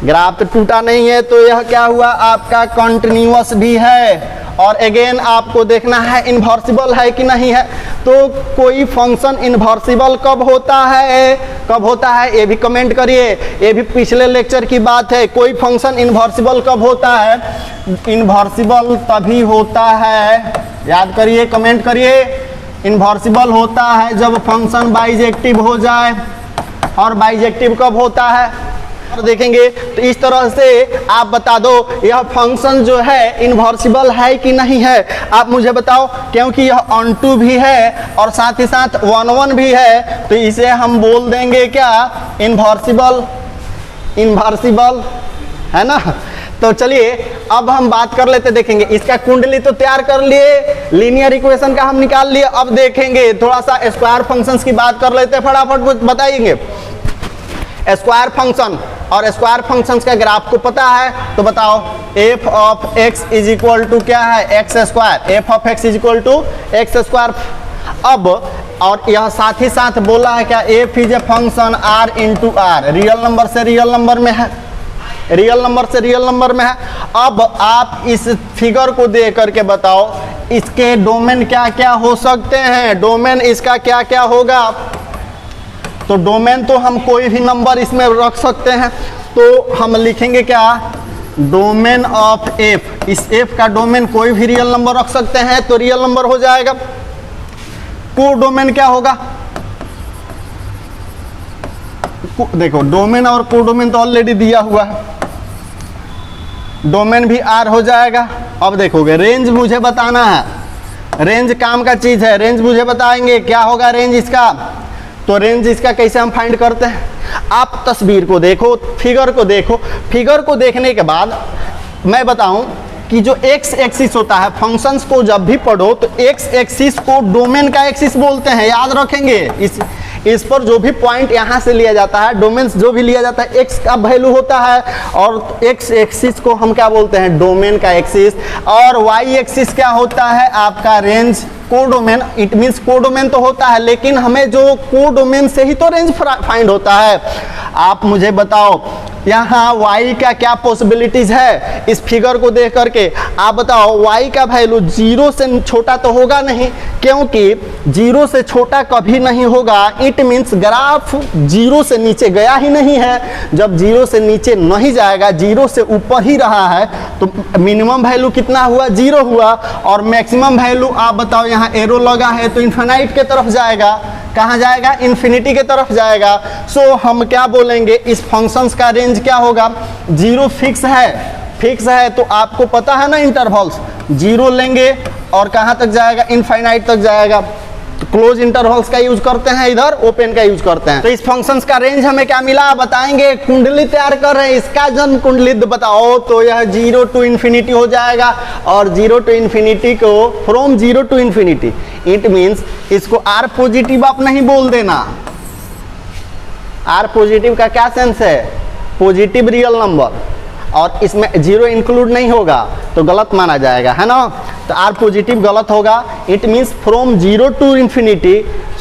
A: ग्राफ तो टूटा नहीं है, तो यह क्या हुआ, आपका कॉन्टिन्यूअस भी है। और अगेन आपको देखना है इन्वर्सिबल है कि नहीं है। तो कोई फंक्शन इन्वर्सिबल कब होता है, कब होता है, ये भी कमेंट करिए, ये भी पिछले लेक्चर की बात है। कोई फंक्शन इन्वर्सिबल कब होता है, इन्वर्सिबल तभी होता है, याद करिए, कमेंट करिए, इन्वर्सिबल होता है जब फंक्शन बाइजेक्टिव हो जाए। और बाइजेक्टिव कब होता है, और देखेंगे तो इस तरह से आप बता दो यह फंक्शन जो है इन्वर्सिबल है कि नहीं है। आप मुझे बताओ, क्योंकि यह ऑन टू भी है और साथ ही साथ 1 1 भी है, तो इसे हम बोल देंगे क्या, इन्वर्सिबल, इन्वर्सिबल है ना। तो चलिए अब हम बात कर लेते, देखेंगे इसका कुंडली तो तैयार कर लिए, लीनियर इक्वेशन का हम निकाल लिए। अब देखेंगे थोड़ा सा स्क्वायर फंक्शंस की बात कर लेते हैं, फटाफट बताएंगे। स्क्वायर फंक्शन और स्क्वायर फंक्शंस का ग्राफ को पता है तो बताओ, f of x is equal to क्या है, x square, f of x is equal to x square. अब और यह साथ ही साथ बोला है क्या, f is a function are into r, real number से रियल नंबर में है, रियल नंबर से रियल नंबर में है। अब आप इस फिगर को देख करके बताओ इसके डोमेन क्या क्या हो सकते हैं, डोमेन इसका क्या क्या होगा। तो डोमेन तो हम कोई भी नंबर इसमें रख सकते हैं, तो हम लिखेंगे क्या, डोमेन ऑफ एफ, इस एफ का डोमेन कोई भी रियल नंबर रख सकते हैं तो रियल नंबर हो जाएगा। को डोमेन क्या होगा, देखो डोमेन और को डोमेन तो ऑलरेडी दिया हुआ है, डोमेन भी आर हो जाएगा। अब देखोगे रेंज मुझे बताना है, रेंज काम का चीज है, रेंज मुझे बताएंगे क्या होगा रेंज इसका। तो रेंज इसका कैसे हम फाइंड करते हैं, आप तस्वीर को देखो, फिगर को देखो, फिगर को देखने के बाद मैं बताऊं कि जो एक्स एक्सिस होता है, फंक्शंस को जब भी पढ़ो तो एक्स एक्सिस को डोमेन का एक्सिस बोलते हैं, याद रखेंगे। इस पर जो भी पॉइंट यहाँ से लिया जाता है, डोमेन जो भी लिया जाता है, एक्स का वैल्यू होता है, और एक्स एक्सिस को हम क्या बोलते हैं, डोमेन का एक्सिस। और वाई एक्सिस क्या होता है, आपका range, codomain. It means codomain तो होता है, लेकिन हमें जो कोडोमेन से ही तो रेंज फाइंड होता है। आप मुझे बताओ यहाँ y का क्या पॉसिबिलिटीज है, इस फिगर को देख करके आप बताओ। y का वैल्यू 0 से छोटा तो होगा नहीं, क्योंकि 0 से छोटा कभी नहीं होगा। इट मीन्स ग्राफ 0 से नीचे गया ही नहीं है। जब 0 से नीचे नहीं जाएगा, 0 से ऊपर ही रहा है, तो मिनिमम वैल्यू कितना हुआ, 0 हुआ। और मैक्सिमम वैल्यू आप बताओ, यहाँ एरो लगा है तो इन्फिनाइट के तरफ जाएगा, कहाँ जाएगा, इन्फिनिटी के तरफ जाएगा। सो हम क्या बोलेंगे, इस फंक्शंस का रेंज क्या होगा, 0 फिक्स है, फिक्स है। तो आपको पता है ना इंटरवल्स, 0 लेंगे और कहाँ तक जाएगा, इनफाइनाइट तक जाएगा। तो क्लोज इंटरवल्स का यूज करते हैं, इधर ओपन का यूज करते हैं। तो इस फंक्शंस का रेंज हमें क्या मिला बताएंगे, कुंडली तैयार कर रहे हैं, इसका जन्म कुंडली बताओ। तो यह 0 टू इन्फिनिटी हो जाएगा, और 0 टू इन्फिनिटी को from 0 to infinity, it means इसको आर पॉजिटिव आप नहीं बोल देना। आर पॉजिटिव का क्या सेंस है, पॉजिटिव रियल नंबर, और इसमें 0 इंक्लूड नहीं होगा तो गलत माना जाएगा, है ना। तो आर पॉजिटिव गलत होगा। It means from 0 to infinity,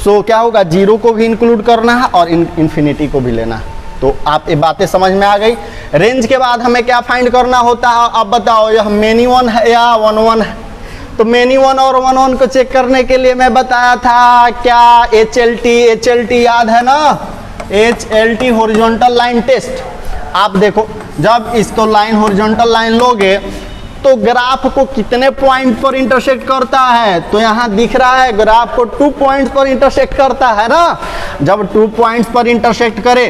A: so क्या होगा, 0 को भी इंक्लूड करना है और इन्फिनिटी को भी लेना है। तो आप ये बातें समझ में आ गई। रेंज के बाद हमें क्या फाइंड करना होता है, अब बताओ यह मेनी वन है या 1 1 है। तो मेनी वन और 1 1 को चेक करने के लिए मैं बताया था क्या, HLT याद है ना, HLT हॉरिजॉन्टल लाइन टेस्ट। आप देखो जब इसको लाइन हॉरिजॉन्टल लाइन लोगे तो ग्राफ को कितने पॉइंट पर इंटरसेक्ट करता है, तो यहाँ दिख रहा है ग्राफ को 2 पॉइंट्स पर इंटरसेक्ट करता है ना। जब 2 पॉइंट्स पर इंटरसेक्ट करे,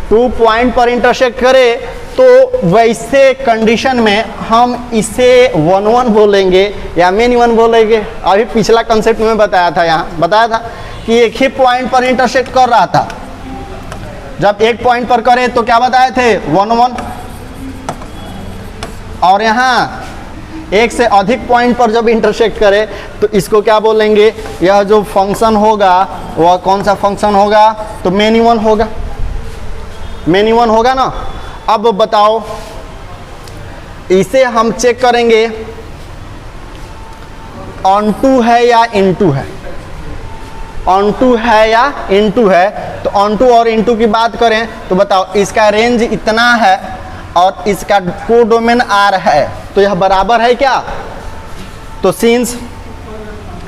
A: 2 पॉइंट पर इंटरसेक्ट करे, तो वैसे कंडीशन में हम इसे 1 1 बोलेंगे या मेनी वन बोलेंगे। अभी पिछला कंसेप्ट में बताया था, यहाँ बताया था कि एक ही पॉइंट पर इंटरसेक्ट कर रहा था। जब एक पॉइंट पर करे तो क्या बताए थे, 1 1, और यहाँ एक से अधिक पॉइंट पर जब इंटरसेक्ट करे तो इसको क्या बोलेंगे, यह जो फंक्शन होगा वह कौन सा फंक्शन होगा, तो मेनी वन होगा, मेनी वन होगा ना। अब बताओ इसे हम चेक करेंगे ऑन टू है या इनटू है, ऑन टू है या इनटू है। तो ऑन टू और इनटू की बात करें तो बताओ इसका रेंज इतना है और इसका कोडोमेन आर है, तो यह बराबर है क्या। तो सिंस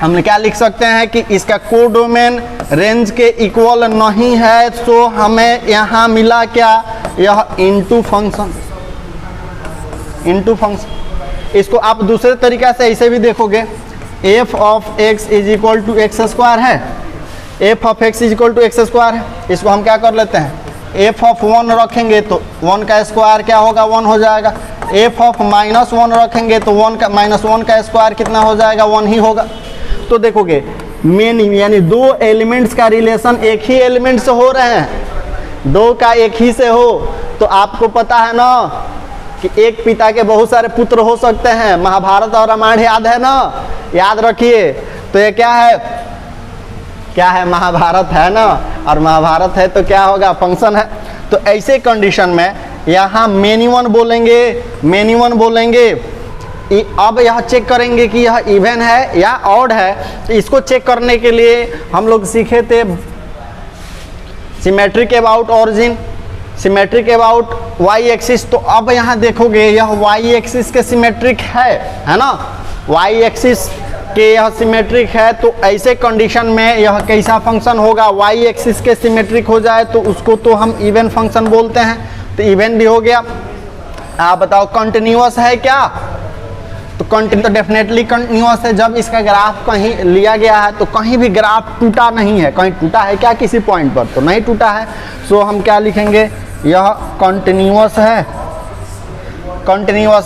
A: हम क्या लिख सकते हैं कि इसका कोडोमेन रेंज के इक्वल नहीं है, सो हमें यहाँ मिला क्या, यह इनटू फंक्शन, इनटू फंक्शन। इसको आप दूसरे तरीका से ऐसे भी देखोगे, f of x is equal to x square है, f of x is equal to x square है। इसको हम क्या कर लेते हैं, एफ ऑफ 1 रखेंगे तो 1 का स्क्वायर क्या होगा 1 हो जाएगा। एफ ऑफ -1 रखेंगे तो 1 का -1 का स्क्वायर कितना हो जाएगा 1 ही होगा। तो देखोगे मेन यानी दो एलिमेंट्स का रिलेशन एक ही एलिमेंट से हो रहे हैं, दो का एक ही से हो तो आपको पता है ना कि एक पिता के बहुत सारे पुत्र हो सकते हैं। महाभारत और रामायण याद है ना, याद रखिए। तो ये क्या है महाभारत है ना, और महाभारत है तो क्या होगा फंक्शन है। तो ऐसे कंडीशन में यहाँ मेनी वन बोलेंगे। अब यह चेक करेंगे कि यह इवन है या ऑड है। तो इसको चेक करने के लिए हम लोग सीखे थे symmetric about origin, symmetric about y axis. तो अब यहाँ देखोगे यह वाई एक्सिस के सिमेट्रिक है ना, वाई एक्सिस के यह सिमेट्रिक है। तो ऐसे कंडीशन में यह कैसा फंक्शन होगा, वाई एक्सिस के सिमेट्रिक हो जाए तो उसको तो हम इवन फंक्शन बोलते हैं। तो इवन भी हो गया। आप बताओ कंटिन्यूअस है क्या, तो डेफिनेटली कंटिन्यूअस है। जब इसका ग्राफ कहीं लिया गया है तो कहीं भी ग्राफ टूटा नहीं है, कहीं टूटा है क्या किसी पॉइंट पर, तो नहीं टूटा है। सो हम क्या लिखेंगे, यह कंटिन्यूअस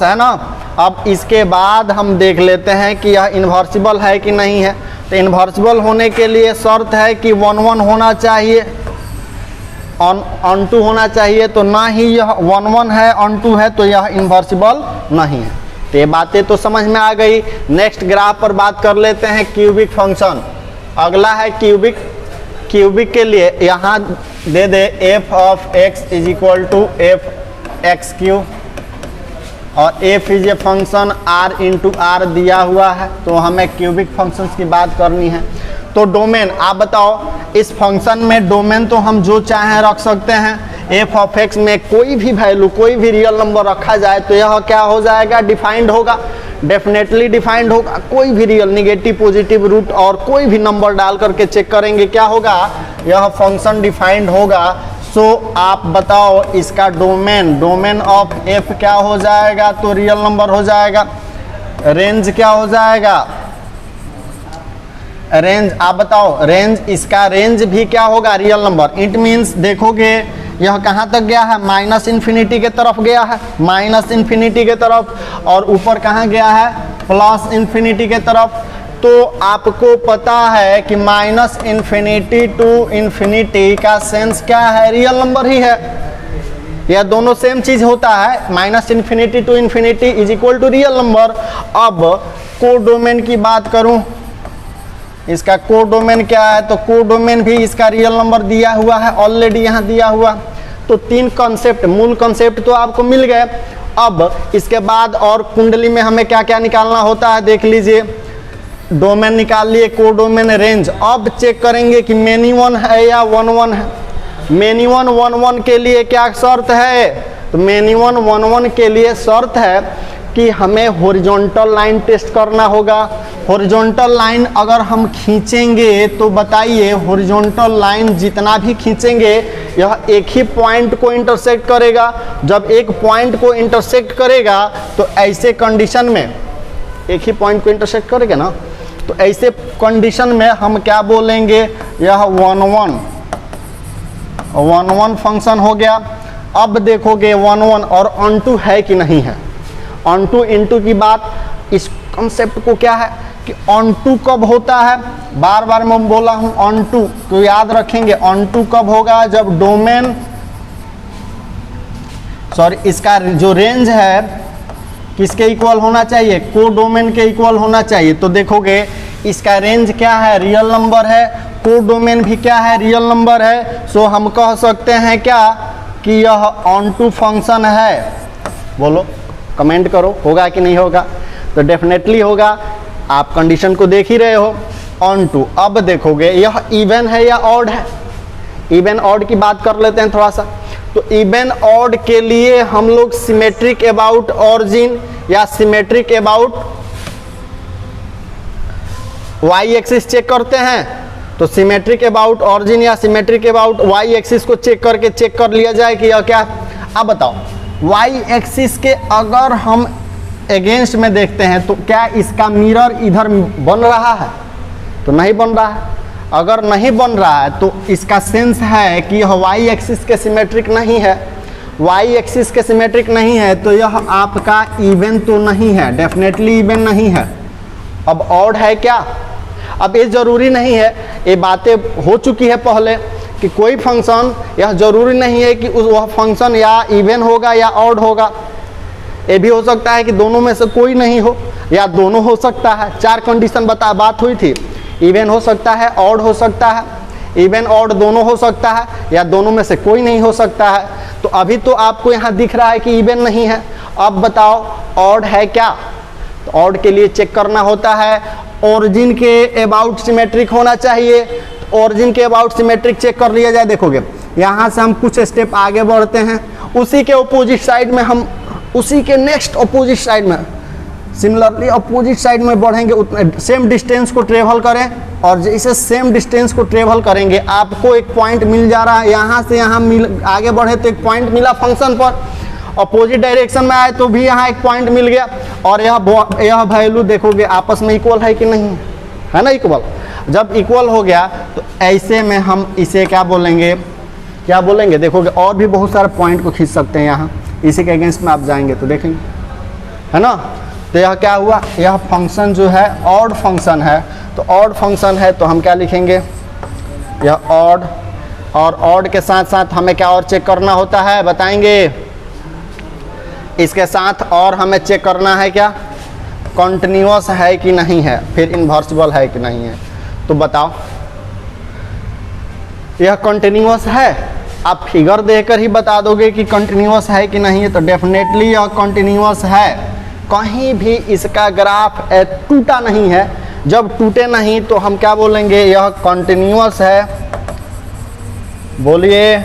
A: है ना। अब इसके बाद हम देख लेते हैं कि यह इन्वर्सिबल है कि नहीं है। तो इन्वर्सिबल होने के लिए शर्त है कि 1 होना चाहिए, ऑन टू होना चाहिए। तो ना ही यह 1 है ऑन टू है तो यह इन्वर्सिबल नहीं है। तो ये बातें तो समझ में आ गई। नेक्स्ट ग्राफ पर बात कर लेते हैं क्यूबिक फंक्शन। अगला है क्यूबिक के लिए यहाँ दे दे f of x is equal to f x cube, और f is a function are into R दिया हुआ है। तो हमें क्यूबिक फंक्शंस की बात करनी है। तो डोमेन आप बताओ, इस फंक्शन में डोमेन तो हम जो चाहें रख सकते हैं। एफ ऑफ एक्स में कोई भी वैल्यू, कोई भी रियल नंबर रखा जाए तो यह क्या हो जाएगा, डिफाइंड होगा, डेफिनेटली डिफाइंड होगा। कोई भी रियल, निगेटिव, पॉजिटिव, रूट और कोई भी नंबर डाल करके चेक करेंगे क्या होगा, यह फंक्शन डिफाइंड होगा। सो आप बताओ इसका डोमेन ऑफ एफ क्या हो जाएगा, तो रियल नंबर हो जाएगा। रेंज क्या हो जाएगा, रेंज आप बताओ, रेंज, इसका रेंज भी क्या होगा, रियल नंबर। इट मीन्स देखोगे यह कहाँ तक गया है, -इन्फिनिटी के तरफ गया है, -इन्फिनिटी के तरफ, और ऊपर कहाँ गया है, +इन्फिनिटी के तरफ। तो आपको पता है कि -इन्फिनिटी टू इन्फिनिटी का सेंस क्या है, रियल नंबर ही है। यह दोनों सेम चीज होता है, -infinity to infinity is equal to real number. अब कोडोमेन की बात करूं, इसका कोडोमेन क्या है, तो कोडोमेन भी इसका रियल नंबर दिया हुआ है, ऑलरेडी यहाँ दिया हुआ। तो 3 कॉन्सेप्ट, मूल कॉन्सेप्ट तो आपको मिल गए। अब इसके बाद और कुंडली में हमें क्या क्या निकालना होता है, देख लीजिए। डोमेन निकाल लिए, कोडोमेन, रेंज। अब चेक करेंगे कि मेनी वन है या 1 है। मेनी वन 1 के लिए क्या शर्त है, तो मेनी वन 1 के लिए शर्त है कि हमें हॉरिजॉन्टल लाइन टेस्ट करना होगा। हॉरिजॉन्टल लाइन अगर हम खींचेंगे तो बताइए, हॉरिजॉन्टल लाइन जितना भी खींचेंगे यह एक ही पॉइंट को इंटरसेक्ट करेगा। जब एक पॉइंट को इंटरसेक्ट करेगा तो ऐसे कंडीशन में, एक ही पॉइंट को इंटरसेक्ट करेगा ना, तो ऐसे कंडीशन में हम क्या बोलेंगे, यह 1 फंक्शन हो गया। अब देखोगे 1 और ऑन टू है कि नहीं है। ऑन टू इनटू की बात, इस कॉन्सेप्ट को क्या है कि ऑन टू कब होता है, बार बार मैं बोला हूं ऑन टू, तो याद रखेंगे ऑन टू कब होगा, जब डोमेन, सॉरी इसका जो रेंज है किसके इक्वल होना चाहिए, कोडोमेन के इक्वल होना चाहिए। तो देखोगे इसका रेंज क्या है, रियल नंबर है, कोडोमेन भी क्या है, रियल नंबर है। सो हम कह सकते हैं क्या कि यह ऑन टू फंक्शन है। बोलो, कमेंट करो, होगा कि नहीं होगा। तो डेफिनेटली होगा, आप कंडीशन को देख ही रहे हो, ऑन टू। अब देखोगे यह इवन है या ऑड है। इवन ऑड की बात कर लेते हैं थोड़ा सा। तो इवन ऑड के लिए हम लोग सिमेट्रिक अबाउट ऑरिजिन या symmetric about y axis check करते हैं। तो सिमेट्रिक अबाउट ऑरिजिन या सिमेट्रिक अबाउट वाई एक्सिस को चेक कर लिया जाए कि यह क्या। अब बताओ वाई एक्सिस के अगर हम अगेंस्ट में देखते हैं तो क्या इसका मिरर इधर बन रहा है, तो नहीं बन रहा है। अगर नहीं बन रहा है तो इसका सेंस है कि यह वाई एक्सिस के सिमेट्रिक नहीं है। वाई एक्सिस के सिमेट्रिक नहीं है तो यह आपका इवन तो नहीं है, डेफिनेटली इवन नहीं है। अब ऑड है क्या? अब ये ज़रूरी नहीं है, ये बातें हो चुकी है पहले कि कोई फंक्शन, यह ज़रूरी नहीं है कि वह फंक्शन या इवन होगा या ऑड होगा। ये भी हो सकता है कि दोनों में से कोई नहीं हो या दोनों हो सकता है। 4 कंडीशन बात हुई थी, इवन हो सकता है, ऑड हो सकता है, इवन ऑड दोनों हो सकता है, या दोनों में से कोई नहीं हो सकता है। तो अभी तो आपको यहाँ दिख रहा है कि इवन नहीं है। अब बताओ ऑड है क्या? तो ऑड के लिए चेक करना होता है ओरिजिन के अबाउट सिमेट्रिक होना चाहिए। तो ओरिजिन के अबाउट सिमेट्रिक चेक कर लिया जाए। देखोगे यहाँ से हम कुछ स्टेप आगे बढ़ते हैं, उसी के अपोजिट साइड में हम उसी के नेक्स्ट अपोजिट साइड में सिमिलरली अपोजिट साइड में बढ़ेंगे, उतने सेम डिस्टेंस को ट्रेवल करें। और जैसे सेम डिस्टेंस को ट्रेवल करेंगे आपको एक पॉइंट मिल जा रहा है, यहाँ से यहाँ आगे बढ़े तो एक पॉइंट मिला फंक्शन पर, अपोजिट डायरेक्शन में आए तो भी यहाँ एक पॉइंट मिल गया। और यह वैल्यू देखोगे आपस में इक्वल है कि नहीं है ना, इक्वल। जब इक्वल हो गया तो ऐसे में हम इसे क्या बोलेंगे, देखोगे और भी बहुत सारे पॉइंट को खींच सकते हैं यहाँ, इसी के अगेंस्ट में आप जाएंगे तो देखेंगे, है ना। तो यह क्या हुआ, यह फंक्शन जो है ऑड फंक्शन है। तो ऑड फंक्शन है तो हम क्या लिखेंगे, यह ऑड। और ऑड के साथ साथ हमें क्या और चेक करना होता है बताएंगे। इसके साथ और हमें चेक करना है क्या, कॉन्टिन्यूअस है कि नहीं है, फिर इन्वर्सिबल है कि नहीं है। तो बताओ यह कॉन्टिन्यूअस है, आप फिगर देखकर ही बता दोगे कि कॉन्टिन्यूअस है कि नहीं है। तो डेफिनेटली यह कॉन्टिन्यूअस है, कहीं भी इसका ग्राफ टूटा नहीं है। जब टूटे नहीं तो हम क्या बोलेंगे, यह कॉन्टिन्यूअस है, बोलिए।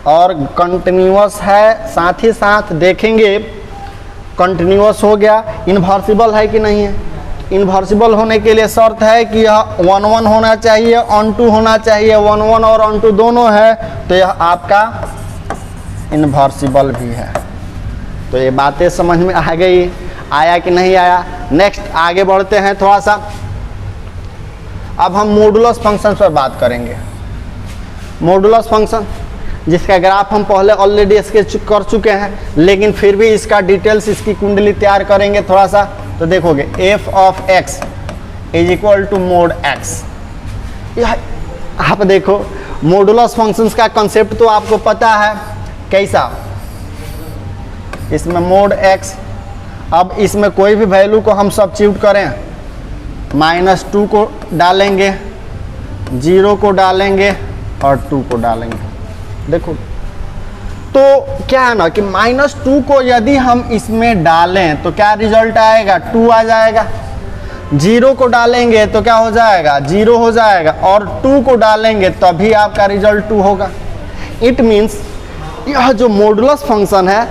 A: और कॉन्टिन्यूअस है, साथ ही साथ देखेंगे कॉन्टिन्यूअस हो गया, इन्वर्सिबल है कि नहीं है। इन्वर्सिबल होने के लिए शर्त है कि यह 1 1 होना चाहिए, ऑन टू होना चाहिए। 1 1 और ऑन टू दोनों है तो यह आपका इन्वर्सिबल भी है। तो ये बातें समझ में आ गई, आया कि नहीं आया। नेक्स्ट आगे बढ़ते हैं थोड़ा सा। अब हम मॉडुलस फंक्शन पर बात करेंगे। मॉडुलस फंक्शन जिसका ग्राफ हम पहले ऑलरेडी स्केच कर चुके हैं, लेकिन फिर भी इसका डिटेल्स, इसकी कुंडली तैयार करेंगे थोड़ा सा। तो देखोगे f of x is equal to mod x। यह आप देखो मॉडुलस फंक्शंस का कंसेप्ट तो आपको पता है कैसा, इसमें मोड x। अब इसमें कोई भी वैल्यू को हम सब्स्टिट्यूट करें, -2 को डालेंगे, 0 को डालेंगे और 2 को डालेंगे। देखो तो क्या है ना कि -2 को यदि हम इसमें डालें तो क्या रिजल्ट आएगा, 2 आ जाएगा। 0 को डालेंगे तो क्या हो जाएगा, 0 हो जाएगा। और 2 को डालेंगे तभी आपका रिजल्ट 2 होगा। इट मीन्स यह जो मॉडुलस फंक्शन है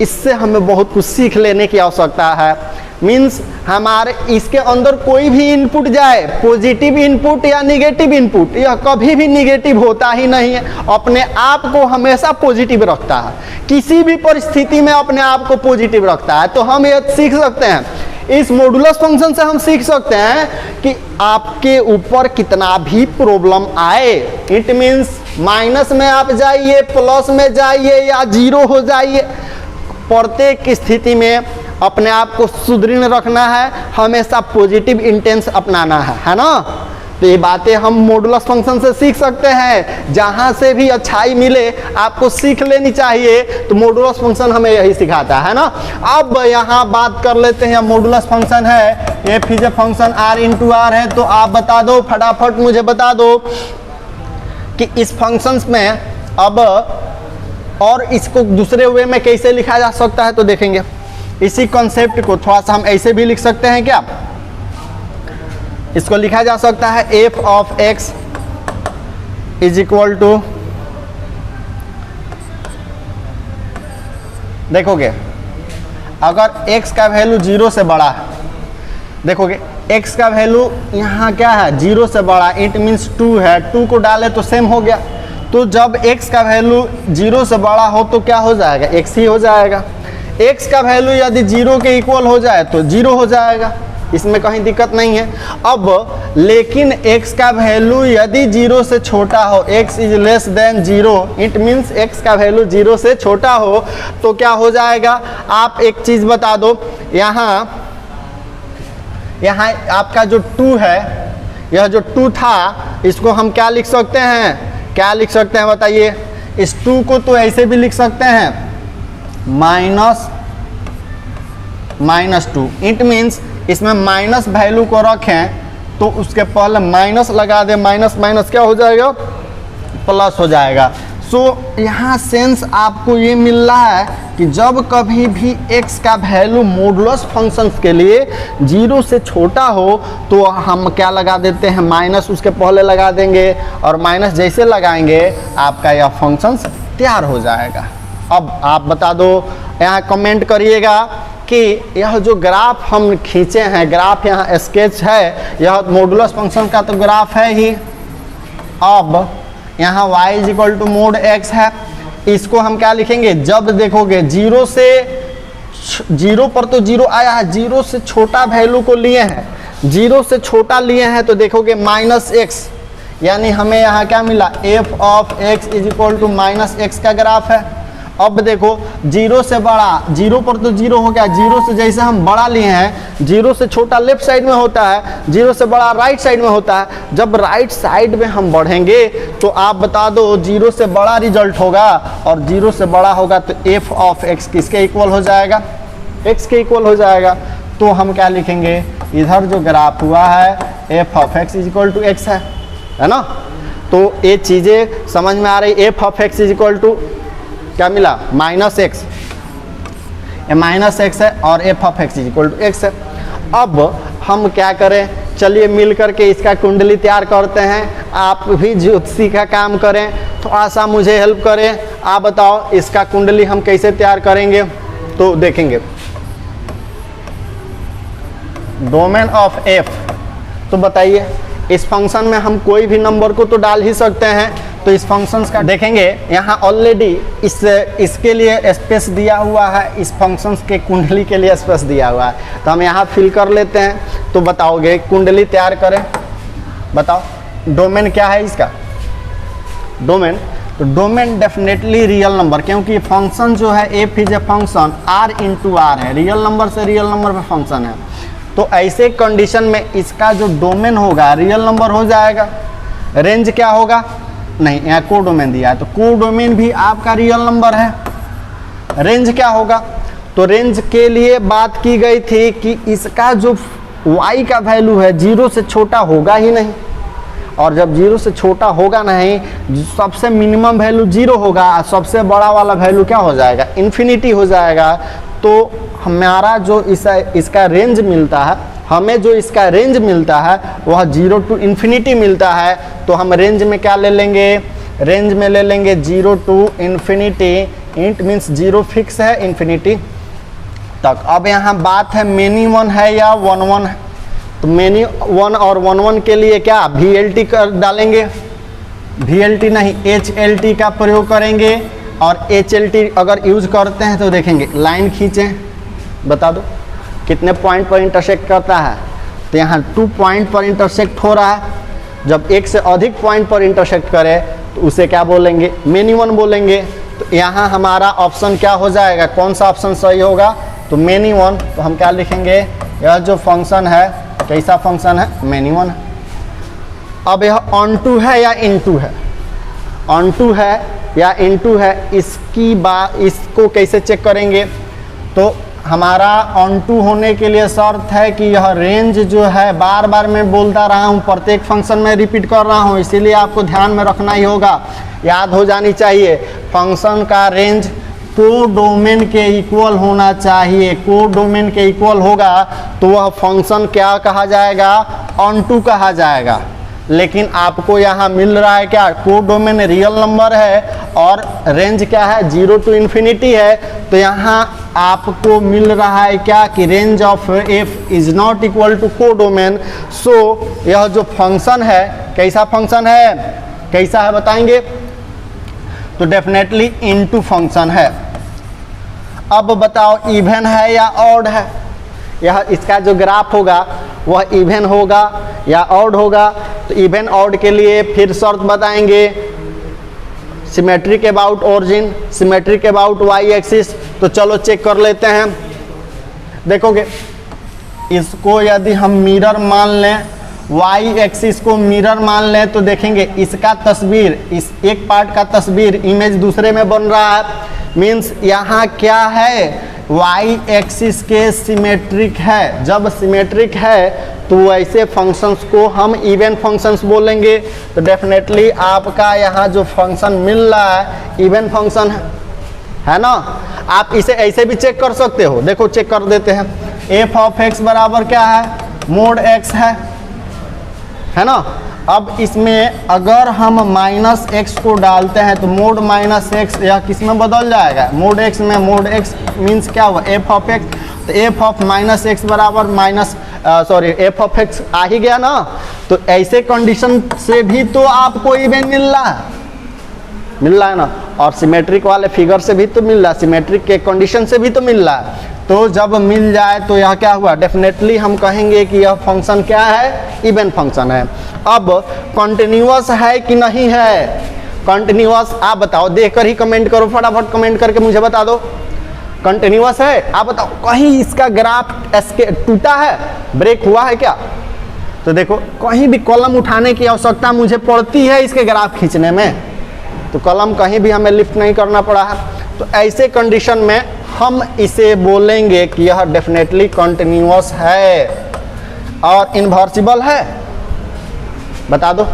A: इससे हमें बहुत कुछ सीख लेने की आवश्यकता है। मीन्स हमारे इसके अंदर कोई भी इनपुट जाए, पॉजिटिव इनपुट या निगेटिव इनपुट, यह कभी भी निगेटिव होता ही नहीं है, अपने आप को हमेशा पॉजिटिव रखता है, किसी भी परिस्थिति में अपने आप को पॉजिटिव रखता है। तो हम ये सीख सकते हैं, इस मॉडुलस फंक्शन से हम सीख सकते हैं कि आपके ऊपर कितना भी प्रॉब्लम आए, इट मीन्स माइनस में आप जाइए, प्लस में जाइए या 0 हो जाइए, प्रत्येक स्थिति में अपने आप को सुदृढ़ रखना है, हमेशा पॉजिटिव इंटेंस अपनाना है ना। तो ये बातें हम मॉडुलस फंक्शन से सीख सकते हैं। जहाँ से भी अच्छाई मिले आपको सीख लेनी चाहिए। तो मॉडुलस फंक्शन हमें यही सिखाता है ना। अब यहाँ बात कर लेते हैं, मॉडुलस फंक्शन है, f is a function r into r है। तो आप बता दो, फटाफट मुझे बता दो कि इस फंक्शंस में अब और इसको दूसरे वे में कैसे लिखा जा सकता है। तो देखेंगे इसी कॉन्सेप्ट को थोड़ा सा हम ऐसे भी लिख सकते हैं क्या, इसको लिखा जा सकता है f of x is equal to, देखोगे अगर x का वैल्यू 0 से बड़ा है, देखोगे x का वैल्यू यहाँ क्या है 0 से बड़ा, इट मीन्स 2 है, 2 को डाले तो सेम हो गया। तो जब x का वैल्यू 0 से बड़ा हो तो क्या हो जाएगा, x ही हो जाएगा। x का वैल्यू यदि 0 के इक्वल हो जाए तो 0 हो जाएगा। इसमें कहीं दिक्कत नहीं है। अब लेकिन x का वैल्यू यदि 0 से छोटा हो, x is less than 0, it means x का वैल्यू 0 से छोटा हो तो क्या हो जाएगा। आप एक चीज बता दो, यहाँ आपका जो 2 है, यह जो 2 था इसको हम क्या लिख सकते हैं, क्या लिख सकते हैं बताइए। इस 2 को तो ऐसे भी लिख सकते हैं -2, इट मीन्स इसमें माइनस वैल्यू को रखें तो उसके पहले माइनस लगा दे, माइनस माइनस क्या हो जाएगा, प्लस हो जाएगा। सो यहाँ सेंस आपको ये मिल रहा है कि जब कभी भी x का वैल्यू मॉडुलस फंक्शंस के लिए 0 से छोटा हो तो हम क्या लगा देते हैं, माइनस उसके पहले लगा देंगे, और माइनस जैसे लगाएंगे आपका यह फंक्शंस तैयार हो जाएगा। अब आप बता दो, यहाँ कमेंट करिएगा कि यह जो ग्राफ हम खींचे हैं, ग्राफ यहाँ स्केच है, यह मॉडुलस फंक्शन का तो ग्राफ है ही। अब यहाँ y is equal to mod x है, इसको हम क्या लिखेंगे, जब देखोगे 0 से 0 पर तो 0 आया है, 0 से छोटा वैल्यू को लिए हैं, 0 से छोटा लिए हैं तो देखोगे -x, यानी हमें यहाँ क्या मिला, f of x is equal to -x का ग्राफ है। अब देखो 0 से बड़ा, 0 पर तो 0 हो गया, 0 से जैसे हम बड़ा लिए हैं, 0 से छोटा लेफ्ट साइड में होता है, 0 से बड़ा राइट साइड में होता है। जब राइट साइड में हम बढ़ेंगे तो आप बता दो 0 से बड़ा रिजल्ट होगा, और 0 से बड़ा होगा तो f ऑफ x किसके इक्वल हो जाएगा, x के इक्वल हो जाएगा। तो हम क्या लिखेंगे, इधर जो ग्राफ हुआ है f of x is equal to x है ना। तो ये चीज़ें समझ में आ रही, f of x is equal to क्या मिला, -x, -x है और f of x is equal to x है। अब हम क्या करें, चलिए मिल करके इसका कुंडली तैयार करते हैं। आप भी ज्योतिषी का काम करें, थोड़ा सा मुझे हेल्प करें। आप बताओ इसका कुंडली हम कैसे तैयार करेंगे, तो देखेंगे डोमेन ऑफ f। तो बताइए इस फंक्शन में हम कोई भी नंबर को तो डाल ही सकते हैं, तो इस फंक्शंस का देखेंगे। यहाँ ऑलरेडी इसके लिए स्पेस दिया हुआ है, इस फंक्शंस के कुंडली के लिए स्पेस दिया हुआ है, तो हम यहाँ फिल कर लेते हैं। तो बताओगे कुंडली तैयार करें, बताओ डोमेन क्या है इसका, डोमेन, तो डोमेन डेफिनेटली रियल नंबर, क्योंकि फंक्शन जो है f is a function r into r है, रियल नंबर से रियल नंबर पे फंक्शन है। तो ऐसे कंडीशन में इसका जो डोमेन होगा रियल नंबर हो जाएगा। रेंज क्या होगा, नहीं यहाँ को डोमेन दिया है तो को डोमेन भी आपका रियल नंबर है। रेंज क्या होगा, तो रेंज के लिए बात की गई थी कि इसका जो y का वैल्यू है 0 से छोटा होगा ही नहीं, और जब 0 से छोटा होगा नहीं, सबसे मिनिमम वैल्यू 0 होगा, सबसे बड़ा वाला वैल्यू क्या हो जाएगा, इन्फिनिटी हो जाएगा। तो हमारा जो इसका रेंज मिलता है, हमें जो इसका रेंज मिलता है वह 0 टू इन्फिनिटी मिलता है। तो हम रेंज में क्या ले लेंगे, रेंज में ले लेंगे 0 to infinity, it means 0 fix है, इन्फिनिटी तक। अब यहाँ बात है मेनी वन है या वन वन है, तो मेनी वन और वन वन के लिए क्या VLT कर डालेंगे, VLT नहीं HLT का प्रयोग करेंगे। और HLT अगर यूज करते हैं तो देखेंगे लाइन खींचें, बता दो कितने पॉइंट पर इंटरसेक्ट करता है, तो यहाँ 2 पॉइंट पर इंटरसेक्ट हो रहा है। जब एक से अधिक पॉइंट पर इंटरसेक्ट करे तो उसे क्या बोलेंगे, मेनी वन बोलेंगे। तो यहाँ हमारा ऑप्शन क्या हो जाएगा, कौन सा ऑप्शन सही होगा, तो मेनी वन। तो हम क्या लिखेंगे, यह जो फंक्शन है कैसा फंक्शन है, मेनी वन है। अब यह ऑन टू है या इनटू है, ऑन टू है या इनटू है, इसको कैसे चेक करेंगे। तो हमारा ऑन टू होने के लिए शर्त है कि यह रेंज जो है, बार बार मैं बोलता रहा हूँ, प्रत्येक फंक्शन में रिपीट कर रहा हूँ, इसीलिए आपको ध्यान में रखना ही होगा, याद हो जानी चाहिए। फंक्शन का रेंज को डोमेन के इक्वल होना चाहिए, को डोमेन के इक्वल होगा तो वह फंक्शन क्या कहा जाएगा, ऑन टू कहा जाएगा। लेकिन आपको यहाँ मिल रहा है क्या, को डोमेन रियल नंबर है और रेंज क्या है, 0 टू इन्फिनिटी है। तो यहाँ आपको मिल रहा है क्या कि range of f is not equal to को डोमेन। सो यह जो फंक्शन है कैसा फंक्शन है, कैसा है बताएंगे, तो डेफिनेटली इनटू फंक्शन है। अब बताओ इवन है या ऑड है, यह इसका जो ग्राफ होगा वह इवन होगा या ऑड होगा। तो इवन ऑड के लिए फिर शर्त बताएंगे, symmetric about origin, symmetric about y axis. तो चलो चेक कर लेते हैं। देखोगे इसको यदि हम मिरर मान लें, वाई एक्सिस को मिरर मान लें, तो देखेंगे इसका तस्वीर, इस एक पार्ट का तस्वीर इमेज दूसरे में बन रहा है। मीन्स यहाँ क्या है, वाई एक्सिस के सिमेट्रिक है। जब सिमेट्रिक है तो ऐसे फंक्शंस को हम इवन फंक्शंस बोलेंगे। तो डेफिनेटली आपका यहाँ जो फंक्शन मिल रहा है इवन फंक्शन है ना। आप इसे ऐसे भी चेक कर सकते हो। देखो चेक कर देते हैं। एफ ऑफ एक्स बराबर क्या है, मोड एक्स है ना। अब इसमें अगर हम माइनस एक्स को डालते हैं तो मोड माइनस एक्स यह किस में बदल जाएगा, मोड एक्स में। मोड एक्स मीन्स क्या हुआ, एफ ऑफ एक्स। तो एफ ऑफ माइनस एक्स बराबर एफ ऑफ एक्स आ ही गया ना। तो ऐसे कंडीशन से भी तो आपको इवन मिल रहा है ना। और सिमेट्रिक वाले फिगर से भी तो मिल रहा है, सिमेट्रिक के कंडीशन से भी तो मिल रहा है। तो जब मिल जाए तो यह क्या हुआ, डेफिनेटली हम कहेंगे कि यह फंक्शन क्या है, इवन फंक्शन है। अब कंटिन्यूअस है कि नहीं है, कंटिन्यूअस आप बताओ, देखकर ही कमेंट करो, फटाफट कमेंट करके मुझे बता दो। कंटिन्यूअस है, आप बताओ कहीं इसका ग्राफ एस्के टूटा है, ब्रेक हुआ है क्या। तो देखो कहीं भी कॉलम उठाने की आवश्यकता मुझे पड़ती है इसके ग्राफ खींचने में, तो कॉलम कहीं भी हमें लिफ्ट नहीं करना पड़ा है। तो ऐसे कंडीशन में हम इसे बोलेंगे कि यह डेफिनेटली कंटिन्यूअस है। और इन्वर्सिबल है, बता दो।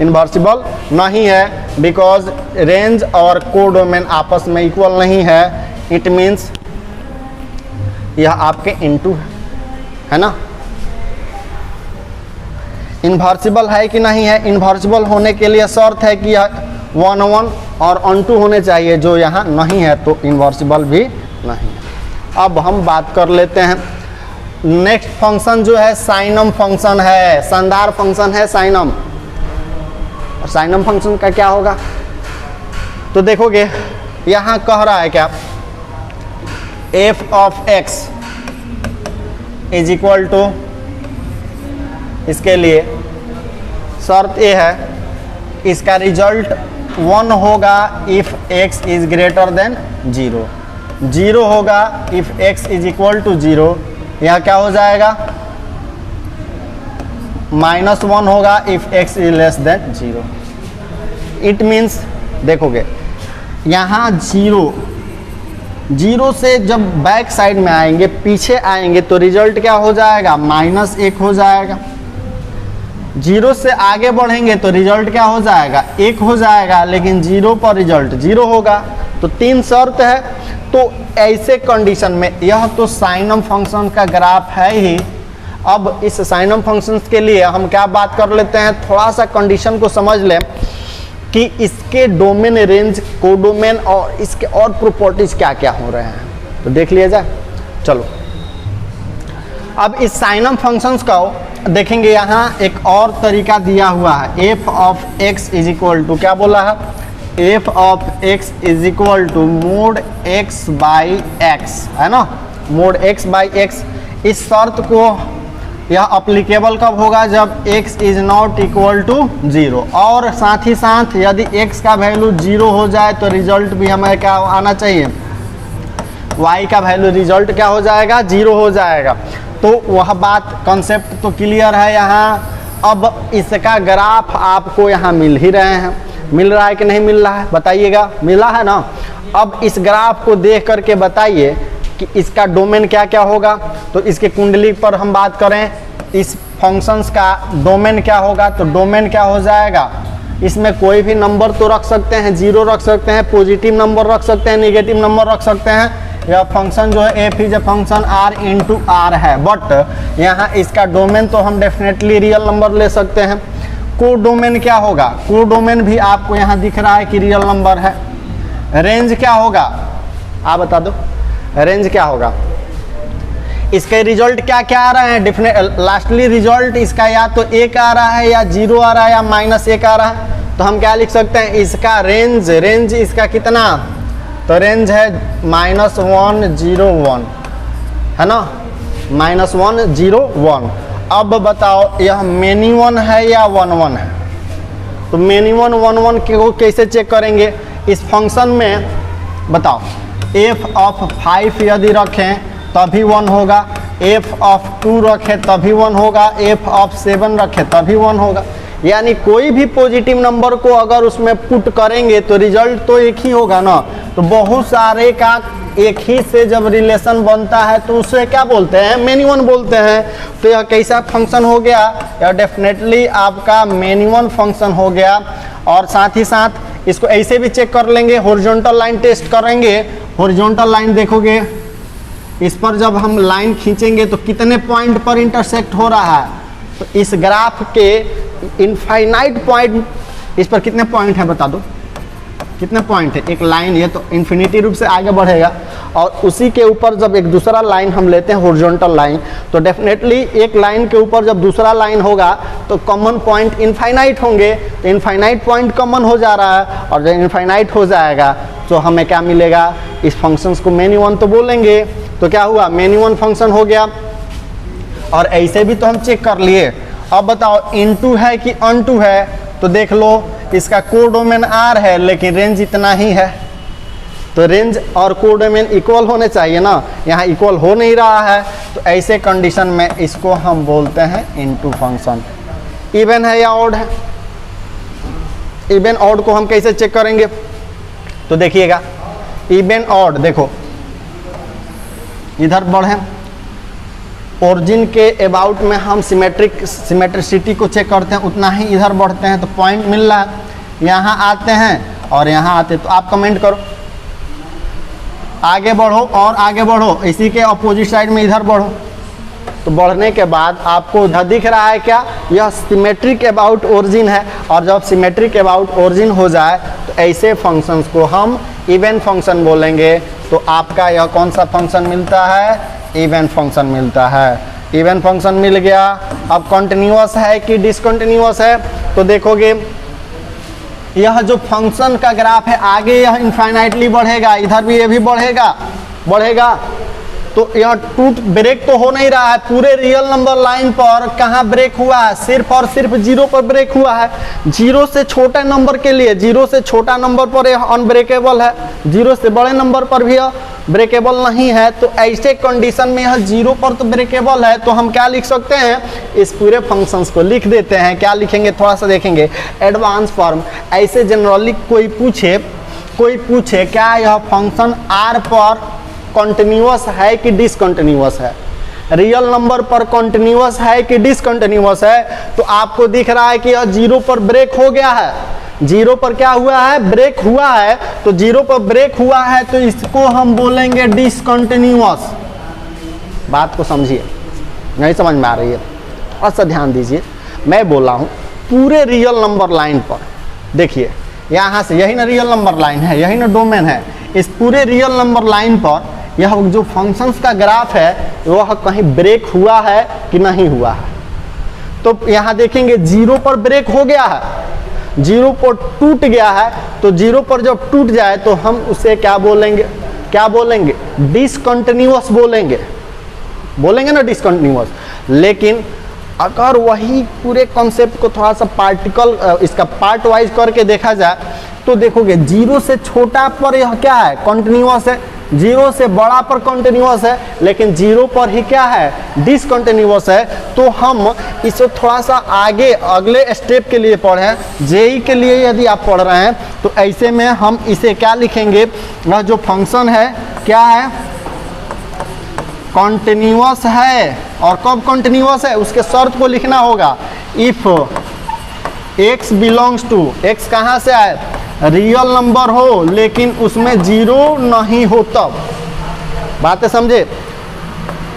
A: इन्वर्सिबल नहीं है, बिकॉज रेंज और कोडोमेन आपस में इक्वल नहीं है। इट मीन्स यह आपके इनटू है ना। इन्वर्सिबल है कि नहीं है, इन्वर्सिबल होने के लिए शर्त है कि यह 1 1 और ऑन 2 होने चाहिए, जो यहाँ नहीं है, तो इन्वर्सिबल भी नहीं है। अब हम बात कर लेते हैं नेक्स्ट फंक्शन जो है साइनम फंक्शन है, शानदार फंक्शन है साइनम। और साइनम फंक्शन का क्या होगा, तो देखोगे यहाँ कह रहा है क्या, f of x is equal to, इसके लिए शर्त ये है इसका रिजल्ट 1 होगा if x is greater than 0, 0 होगा if x is equal to 0। यहाँ क्या हो जाएगा, -1 होगा if x is less than 0। It means देखोगे यहाँ 0 से जब बैक साइड में आएंगे, पीछे आएंगे, तो रिजल्ट क्या हो जाएगा, -1 हो जाएगा। 0 से आगे बढ़ेंगे तो रिजल्ट क्या हो जाएगा, 1 हो जाएगा, लेकिन 0 पर रिजल्ट 0 होगा। तो 3 शर्त है। तो ऐसे कंडीशन में यह तो साइनम फंक्शन का ग्राफ है ही। अब इस साइनम फंक्शन के लिए हम क्या बात कर लेते हैं, थोड़ा सा कंडीशन को समझ लें कि इसके डोमेन, रेंज, कोडोमेन और इसके और प्रॉपर्टीज क्या क्या हो रहे हैं, तो देख लिया जाए। चलो अब इस साइनम फंक्शंस का देखेंगे। यहाँ एक और तरीका दिया हुआ है, f of x is equal to, क्या बोला है, f of x is equal to mod x by x, है ना, मोड एक्स बाई एक्स। इस शर्त को यह अप्लीकेबल कब होगा, जब x is not equal to 0, और साथ ही साथ यदि x का वैल्यू 0 हो जाए तो रिजल्ट भी हमें क्या आना चाहिए, y का वैल्यू रिजल्ट क्या हो जाएगा, 0 हो जाएगा। तो वह बात, कॉन्सेप्ट तो क्लियर है यहाँ। अब इसका ग्राफ आपको यहाँ मिल ही रहे हैं, मिल रहा है कि नहीं मिल रहा है, बताइएगा, मिला है ना। अब इस ग्राफ को देख करके बताइए कि इसका डोमेन क्या क्या होगा। तो इसके कुंडली पर हम बात करें, इस फंक्शंस का डोमेन क्या होगा, तो डोमेन क्या हो जाएगा, इसमें कोई भी नंबर तो रख सकते हैं, 0 रख सकते हैं, पॉजिटिव नंबर रख सकते हैं, नेगेटिव नंबर रख सकते हैं। यह फंक्शन जो है f is a function r into r है, बट यहाँ इसका डोमेन तो हम डेफिनेटली रियल नंबर ले सकते हैं। को डोमेन क्या होगा, को डोमेन भी आपको यहाँ दिख रहा है कि रियल नंबर है। रेंज क्या होगा, आप बता दो, रेंज क्या होगा, इसके रिजल्ट क्या क्या आ रहे हैं, डेफिनेट लास्टली रिजल्ट इसका या तो 1 आ रहा है, या 0 आ रहा है, या -1 आ रहा है। तो हम क्या लिख सकते हैं, इसका रेंज इसका कितना, तो रेंज है -1 0 1, है ना। -1 0 1। अब बताओ यह मेनी वन है या 1 1 है? तो मेनी वन 1 1 को कैसे चेक करेंगे? इस फंक्शन में बताओ f ऑफ 5 यदि रखें तभी 1 होगा, f ऑफ 2 रखें तभी 1 होगा, f ऑफ 7 रखें तभी 1 होगा। यानी कोई भी पॉजिटिव नंबर को अगर उसमें पुट करेंगे तो रिजल्ट तो एक ही होगा ना। तो बहुत सारे का एक ही से जब रिलेशन बनता है तो उसे क्या बोलते हैं? मेनी वन बोलते हैं। तो यह कैसा फंक्शन हो गया? यह डेफिनेटली आपका मेनी वन फंक्शन हो गया। और साथ ही साथ इसको ऐसे भी चेक कर लेंगे, हॉरिजॉन्टल लाइन टेस्ट करेंगे। हॉरिजॉन्टल लाइन देखोगे, इस पर जब हम लाइन खींचेंगे तो कितने पॉइंट पर इंटरसेक्ट हो रहा है? तो इस ग्राफ के इनफाइनाइट पॉइंट, इस पर कितने पॉइंट है बता दो, कितने पॉइंट है? एक लाइन, ये तो इन्फिनिटी रूप से आगे बढ़ेगा और उसी के ऊपर जब एक दूसरा लाइन हम लेते हैं हॉरिजॉन्टल लाइन, तो डेफिनेटली एक लाइन के ऊपर जब दूसरा लाइन होगा तो कॉमन पॉइंट इनफाइनाइट होंगे। तो इनफाइनाइट पॉइंट कॉमन हो जा रहा है और जब इनफाइनाइट हो जाएगा तो हमें क्या मिलेगा? इस फंक्शंस को मेनी वन तो बोलेंगे। तो क्या हुआ? मेनी वन फंक्शन हो गया। और ऐसे भी तो हम चेक कर लिए। अब बताओ इनटू है कि अनटू है? तो देख लो, इसका कोडोमेन R है लेकिन रेंज इतना ही है। तो रेंज और कोडोमेन इक्वल होने चाहिए ना, यहाँ इक्वल हो नहीं रहा है। तो ऐसे कंडीशन में इसको हम बोलते हैं इनटू फंक्शन। इवन है या ऑड है? इवन ऑड को हम कैसे चेक करेंगे? तो देखिएगा इवन ऑड, देखो इधर बढ़े, ओरिजिन के अबाउट में हम सिमेट्रिसिटी को चेक करते हैं, उतना ही इधर बढ़ते हैं तो पॉइंट मिल रहा है। यहाँ आते हैं और यहाँ आते हैं, तो आप कमेंट करो, आगे बढ़ो और आगे बढ़ो, इसी के अपोजिट साइड में इधर बढ़ो। तो बढ़ने के बाद आपको इधर दिख रहा है क्या? यह सिमेट्रिक अबाउट ओरिजिन है। और जब सिमेट्रिक अबाउट ओरिजिन हो जाए तो ऐसे फंक्शंस को हम इवन फंक्शन बोलेंगे। तो आपका यह कौन सा फंक्शन मिलता है? इवन फंक्शन मिलता है। इवन फंक्शन मिल गया। अब कंटिन्यूअस है कि डिसकंटिन्यूअस है? तो देखोगे यह जो फंक्शन का ग्राफ है आगे यह इनफाइनाइटली बढ़ेगा, इधर भी ये भी बढ़ेगा। तो यह ब्रेक तो हो नहीं रहा है। पूरे रियल नंबर लाइन पर कहाँ ब्रेक हुआ है? सिर्फ और सिर्फ 0 पर ब्रेक हुआ है। 0 से छोटे नंबर के लिए, 0 से छोटा नंबर पर यह अनब्रेकेबल है, 0 से बड़े नंबर पर भी यह ब्रेकेबल नहीं है। तो ऐसे कंडीशन में यह 0 पर तो ब्रेकेबल है, तो हम क्या लिख सकते हैं? इस पूरे फंक्शंस को लिख देते हैं। क्या लिखेंगे? थोड़ा सा देखेंगे एडवांस फॉर्म। ऐसे जनरली कोई पूछे क्या यह फंक्शन R पर कॉन्टिन्यूअस है कि डिसकंटिन्यूअस है, रियल नंबर पर कॉन्टिन्यूअस है कि डिसकंटिन्यूअस है, तो आपको दिख रहा है कि यह 0 पर ब्रेक हो गया है। 0 पर क्या हुआ है? ब्रेक हुआ है। तो 0 पर ब्रेक हुआ है तो इसको हम बोलेंगे डिसकंटिन्यूअस। बात को समझिए, नहीं समझ में आ रही है? अच्छा ध्यान दीजिए, मैं बोला हूँ पूरे रियल नंबर लाइन पर। देखिए यहाँ से, यही ना रियल नंबर लाइन है, यही ना डोमेन है। इस पूरे रियल नंबर लाइन पर यह जो फंक्शंस का ग्राफ है वह कहीं ब्रेक हुआ है कि नहीं हुआ है? तो यहाँ देखेंगे 0 पर ब्रेक हो गया है, 0 पर टूट गया है। तो 0 पर जब टूट जाए तो हम उसे क्या बोलेंगे? डिसकंटिन्यूअस बोलेंगे ना, डिसकंटिन्यूअस। लेकिन अगर वही पूरे कॉन्सेप्ट को थोड़ा सा इसका पार्ट वाइज करके देखा जाए तो देखोगे 0 से छोटा पर यह क्या है? कॉन्टिन्यूअस है। 0 से बड़ा पर कॉन्टिन्यूअस है, लेकिन 0 पर ही क्या है? डिसकंटिन्यूअस है। तो हम इसे थोड़ा सा आगे अगले स्टेप के लिए पढ़ें, जेई के लिए यदि आप पढ़ रहे हैं तो ऐसे में हम इसे क्या लिखेंगे? वह जो फंक्शन है क्या है? कॉन्टिन्यूअस है। और कब कॉन्टिन्यूअस है उसके शर्त को लिखना होगा। If x belongs to, x कहाँ से आए? रियल नंबर हो लेकिन उसमें 0 नहीं हो तब। बातें समझे?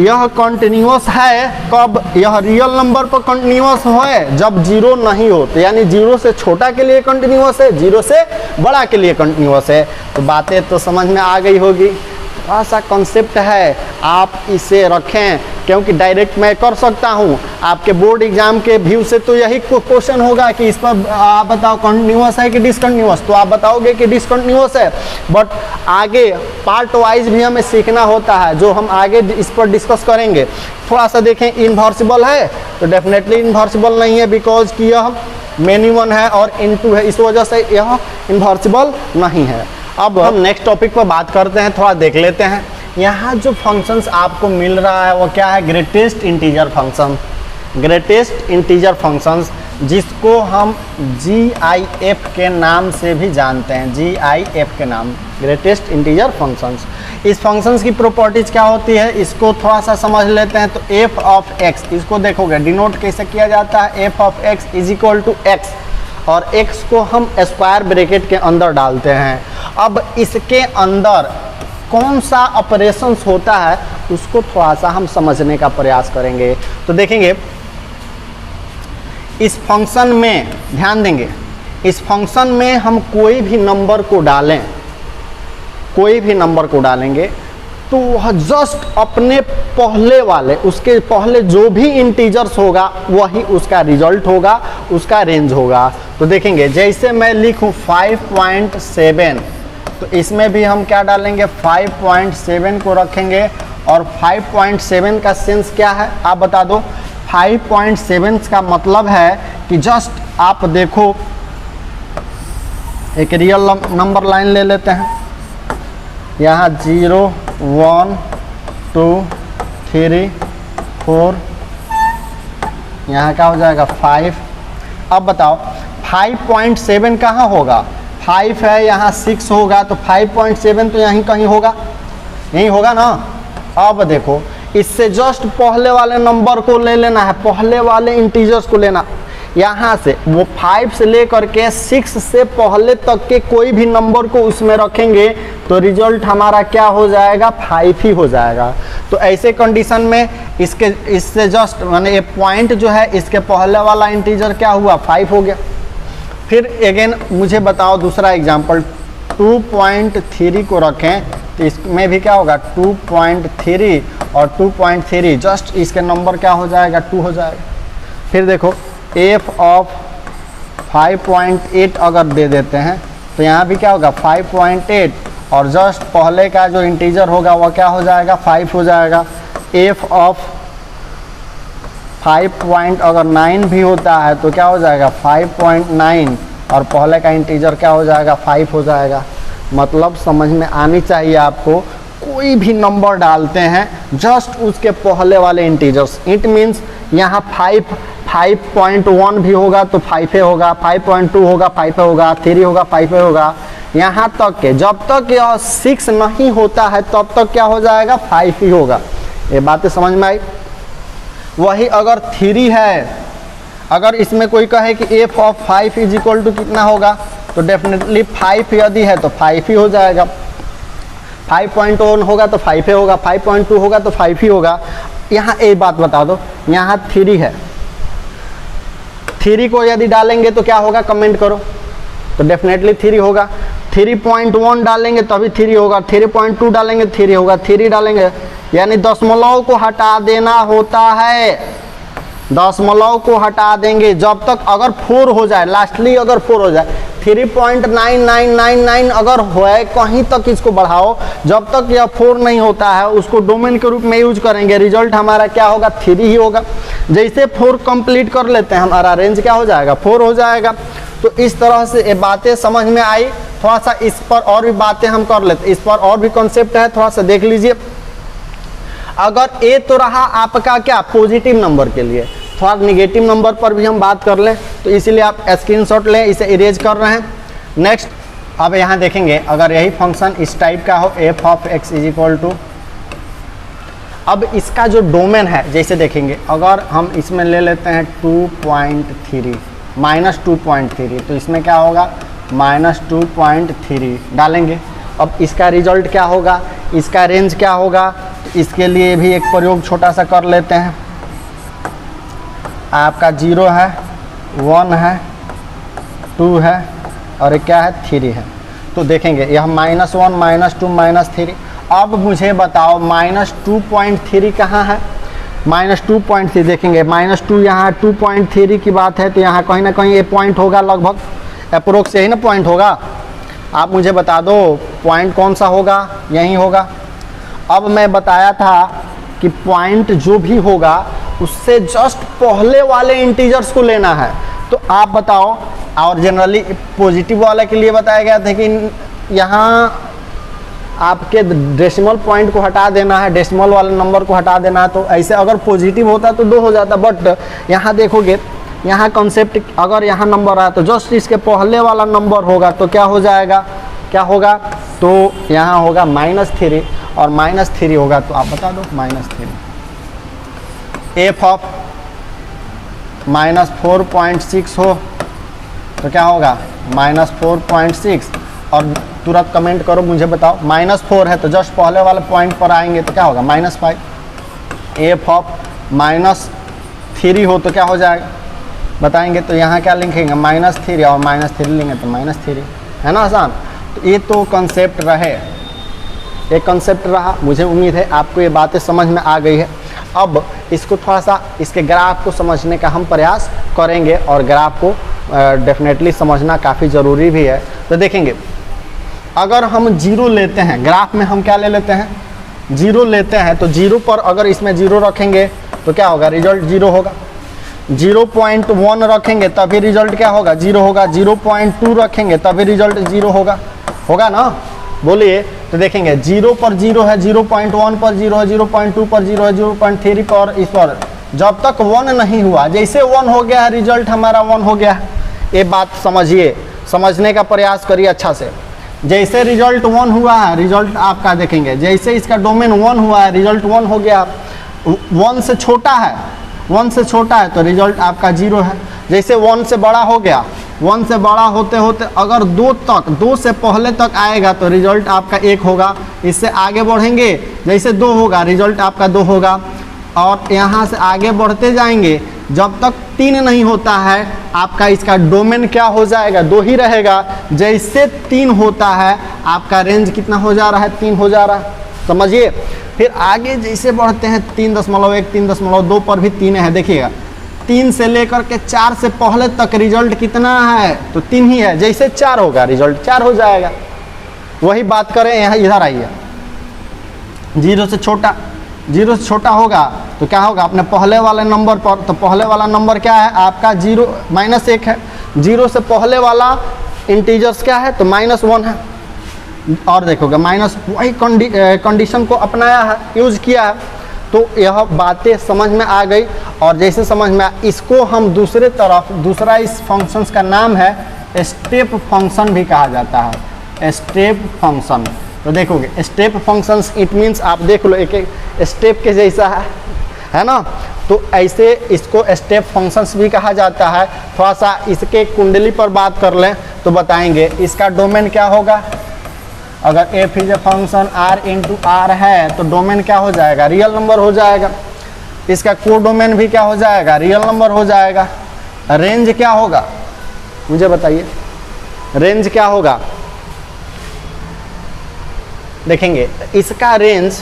A: यह कॉन्टिन्यूअस है कब? यह रियल नंबर पर कॉन्टिन्यूअस है जब 0 नहीं हो। तो यानी 0 से छोटा के लिए कॉन्टिन्यूअस है, 0 से बड़ा के लिए कॉन्टिन्यूअस है। तो बातें तो समझ में आ गई होगी। थोड़ा सा कॉन्सेप्ट है, आप इसे रखें क्योंकि डायरेक्ट मैं कर सकता हूँ। आपके बोर्ड एग्जाम के व्यू से तो यही क्वेश्चन होगा कि इस पर आप बताओ कंटिन्यूअस है कि डिसकंटिन्यूअस, तो आप बताओगे कि डिसकंटिन्यूअस है। बट आगे पार्ट वाइज भी हमें सीखना होता है, जो हम आगे इस पर डिस्कस करेंगे। थोड़ा सा देखें, इनवर्सिबल है तो डेफिनेटली इनवर्सिबल नहीं है, बिकॉज कि यह मेनी वन है और इनटू है, इस वजह से यह इनवर्सिबल नहीं है। अब हम नेक्स्ट टॉपिक पर बात करते हैं, थोड़ा देख लेते हैं। यहाँ जो फंक्शंस आपको मिल रहा है वो क्या है, greatest integer function. Greatest integer functions जिसको हम GIF के नाम से भी जानते हैं, GIF के नाम, ग्रेटेस्ट इंटीजर फंक्शंस। इस फंक्शंस की प्रॉपर्टीज क्या होती है, इसको थोड़ा सा समझ लेते हैं। तो f ऑफ x, इसको देखोगे डिनोट कैसे किया जाता है, f of x is equal to x, और x को हम स्क्वायर ब्रैकेट के अंदर डालते हैं। अब इसके अंदर कौन सा ऑपरेशंस होता है उसको थोड़ा सा हम समझने का प्रयास करेंगे। तो देखेंगे इस फंक्शन में, ध्यान देंगे, इस फंक्शन में हम कोई भी नंबर को डालें, कोई भी नंबर को डालेंगे तो वह जस्ट अपने पहले वाले, उसके पहले जो भी इंटीजर्स होगा वही उसका रिजल्ट होगा, उसका रेंज होगा। तो देखेंगे जैसे मैं लिखूं 5.7, तो इसमें भी हम क्या डालेंगे, 5.7 को रखेंगे। और 5.7 का सेंस क्या है आप बता दो। 5.7 का मतलब है कि जस्ट आप देखो, एक रियल नंबर लाइन ले लेते हैं, यहाँ 0 1 2 3 4, यहाँ क्या हो जाएगा 5। अब बताओ 5.7 कहाँ होगा, 5 है यहाँ 6 होगा, तो 5.7 तो यहीं कहीं होगा, यहीं होगा ना। अब देखो इससे जस्ट पहले वाले नंबर को ले लेना है, पहले वाले इंटीजर्स को लेना, यहाँ से वो 5 से लेकर के 6 से पहले तक के कोई भी नंबर को उसमें रखेंगे तो रिजल्ट हमारा क्या हो जाएगा, 5 ही हो जाएगा। तो ऐसे कंडीशन में इससे जस्ट माने ये पॉइंट जो है इसके पहले वाला इंटीजर क्या हुआ, 5 हो गया। फिर अगेन मुझे बताओ दूसरा एग्जांपल, 2.3 को रखें तो इसमें भी क्या होगा 2.3, और 2.3 जस्ट इसके नंबर क्या हो जाएगा, 2 हो जाएगा। फिर देखो f ऑफ 5.8 अगर दे देते हैं तो यहाँ भी क्या होगा 5.8, और जस्ट पहले का जो इंटीजर होगा वह क्या हो जाएगा, 5 हो जाएगा। f ऑफ 5.9 भी होता है तो क्या हो जाएगा 5.9, और पहले का इंटीजर क्या हो जाएगा, 5 हो जाएगा। मतलब समझ में आनी चाहिए आपको, कोई भी नंबर डालते हैं जस्ट उसके पहले वाले इंटीजर्स, इट मीन्स यहाँ 5.1 भी होगा तो 5 होगा, 5.2 होगा 5 होगा, 3 होगा 5 होगा, यहाँ तक के जब तक यह 6 नहीं होता है तब तक क्या हो जाएगा, 5 ही होगा। ये बातें समझ में आई। वही अगर 3 है, अगर इसमें कोई कहे कि f of 5 is equal to कितना होगा, तो डेफिनेटली 5 यदि है तो 5 ही हो जाएगा। 5.1 होगा तो 5 ही होगा, 5.2 होगा तो 5 ही होगा। यहाँ एक बात बता दो, यहाँ 3 है, 3 को यदि डालेंगे तो क्या होगा, कमेंट करो। तो डेफिनेटली 3 होगा। 3.1 डालेंगे तभी 3 होगा, 3.2 डालेंगे 3 होगा, 3 डालेंगे, यानी दशमलव को हटा देना होता है, दशमलव को हटा देंगे जब तक अगर 4 हो जाए, लास्टली अगर 4 हो जाए, 3.9999 अगर होए कहीं तक इसको बढ़ाओ, जब तक यह 4 नहीं होता है उसको डोमेन के रूप में यूज करेंगे, रिजल्ट हमारा क्या होगा, 3 ही होगा। जैसे 4 कंप्लीट कर लेते हैं हमारा रेंज क्या हो जाएगा, 4 हो जाएगा। तो इस तरह से ये बातें समझ में आई। थोड़ा सा इस पर और भी बातें हम कर लेते, इस पर और भी कॉन्सेप्ट है, थोड़ा सा देख लीजिए। अगर ए तो रहा आपका क्या, पॉजिटिव नंबर के लिए, थोड़ा निगेटिव नंबर पर भी हम बात कर लें, तो इसीलिए आप स्क्रीनशॉट लें, इसे इरेज कर रहे हैं। नेक्स्ट अब यहाँ देखेंगे, अगर यही फंक्शन इस टाइप का हो, f of x is equal to, अब इसका जो डोमेन है जैसे देखेंगे, अगर हम इसमें ले लेते हैं 2.3 माइनस 2.3, तो इसमें क्या होगा, माइनस 2.3 डालेंगे। अब इसका रिजल्ट क्या होगा, इसका रेंज क्या होगा, इसके लिए भी एक प्रयोग छोटा सा कर लेते हैं। आपका 0 है, 1 है, 2 है और क्या है, 3 है। तो देखेंगे यह -1 -2 -3। अब मुझे बताओ -2.3 कहाँ है, -2.3 देखेंगे, -2 यहाँ 2.3 की बात है तो यहाँ कहीं ना कहीं ये पॉइंट होगा, लगभग अप्रोक्स यही ना पॉइंट होगा। आप मुझे बता दो पॉइंट कौन सा होगा, यही होगा। अब मैं बताया था कि पॉइंट जो भी होगा उससे जस्ट पहले वाले इंटीजर्स को लेना है। तो आप बताओ, और जनरली पॉजिटिव वाले के लिए बताया गया था कि यहाँ आपके डेसिमल पॉइंट को हटा देना है, डेसिमल वाले नंबर को हटा देना है। तो ऐसे अगर पॉजिटिव होता तो 2 हो जाता, बट यहाँ देखोगे, यहाँ कॉन्सेप्ट अगर यहाँ नंबर आया तो जस्ट इसके पहले वाला नंबर होगा तो क्या हो जाएगा, क्या होगा, तो यहाँ होगा -3 और -3 होगा तो आप बता दो -3। एफ ऑफ -4.6 हो तो क्या होगा -4.6, और तुरंत कमेंट करो मुझे बताओ। -4 है तो जस्ट पहले वाले पॉइंट पर आएंगे तो क्या होगा -5। एफ ऑफ -3 हो तो क्या हो जाएगा बताएंगे, तो यहाँ क्या लिखेंगे -3 और -3 लेंगे तो -3, है ना आसान। तो ये तो कंसेप्ट रहे, एक कंसेप्ट रहा। मुझे उम्मीद है आपको ये बातें समझ में आ गई है। अब इसको थोड़ा सा इसके ग्राफ को समझने का हम प्रयास करेंगे, और ग्राफ को डेफिनेटली समझना काफ़ी ज़रूरी भी है। तो देखेंगे, अगर हम 0 लेते हैं, ग्राफ में हम क्या ले लेते हैं 0 लेते हैं, तो 0 पर अगर इसमें 0 रखेंगे तो क्या होगा, रिजल्ट 0 होगा। 0.1 रखेंगे तभी रिजल्ट क्या होगा, 0 होगा। 0.2 रखेंगे तभी रिजल्ट 0 होगा, होगा ना, बोलिए। तो देखेंगे 0 पर 0 है, 0.1 पर 0 है, 0.2 पर 0 है, 0.3 पर, इस पर जब तक 1 नहीं हुआ, जैसे 1 हो गया है रिजल्ट हमारा 1 हो गया है। ये बात समझिए, समझने का प्रयास करिए अच्छा से। जैसे रिजल्ट 1 हुआ है, रिजल्ट आपका देखेंगे, जैसे इसका डोमेन 1 हुआ है, रिजल्ट 1 हो गया। 1 से छोटा है, 1 से छोटा है तो रिजल्ट आपका 0 है। जैसे 1 से बड़ा हो गया, 1 से बड़ा होते होते अगर 2 तक, 2 से पहले तक आएगा तो रिजल्ट आपका 1 होगा। इससे आगे बढ़ेंगे, जैसे 2 होगा रिजल्ट आपका 2 होगा, और यहाँ से आगे बढ़ते जाएंगे जब तक 3 नहीं होता है आपका इसका डोमेन क्या हो जाएगा, 2 ही रहेगा। जैसे 3 होता है आपका रेंज कितना हो जा रहा है, 3 हो जा रहा है, समझिए। फिर आगे जैसे बढ़ते हैं 3.1, 3.2 पर भी 3 है, देखिएगा 3 से लेकर के 4 से पहले तक रिजल्ट कितना है, तो 3 ही है। जैसे 4 होगा रिजल्ट 4 हो जाएगा। वही बात करें यहाँ, इधर आइए, 0 से छोटा, 0 से छोटा होगा तो क्या होगा अपने पहले वाले नंबर पर, तो पहले वाला नंबर क्या है आपका 0 -1 है। 0 से पहले वाला इंटीजर्स क्या है, तो -1 है। और देखोगे माइनस, वही कंडीशन को अपनाया है, यूज़ किया है। तो यह बातें समझ में आ गई। और जैसे समझ में इसको हम दूसरे तरफ, दूसरा इस फंक्शंस का नाम है स्टेप फंक्शन भी कहा जाता है, स्टेप फंक्शन। तो देखोगे स्टेप फंक्शंस, इट मीन्स आप देख लो एक स्टेप के जैसा है ना। तो ऐसे इसको स्टेप फंक्शंस भी कहा जाता है। थोड़ा सा इसके कुंडली पर बात कर लें तो बताएंगे इसका डोमेन क्या होगा। अगर f is a function r into r है तो डोमेन क्या हो जाएगा, रियल नंबर हो जाएगा। इसका को डोमेन भी क्या हो जाएगा, रियल नंबर हो जाएगा। रेंज क्या होगा मुझे बताइए, रेंज क्या होगा। देखेंगे इसका रेंज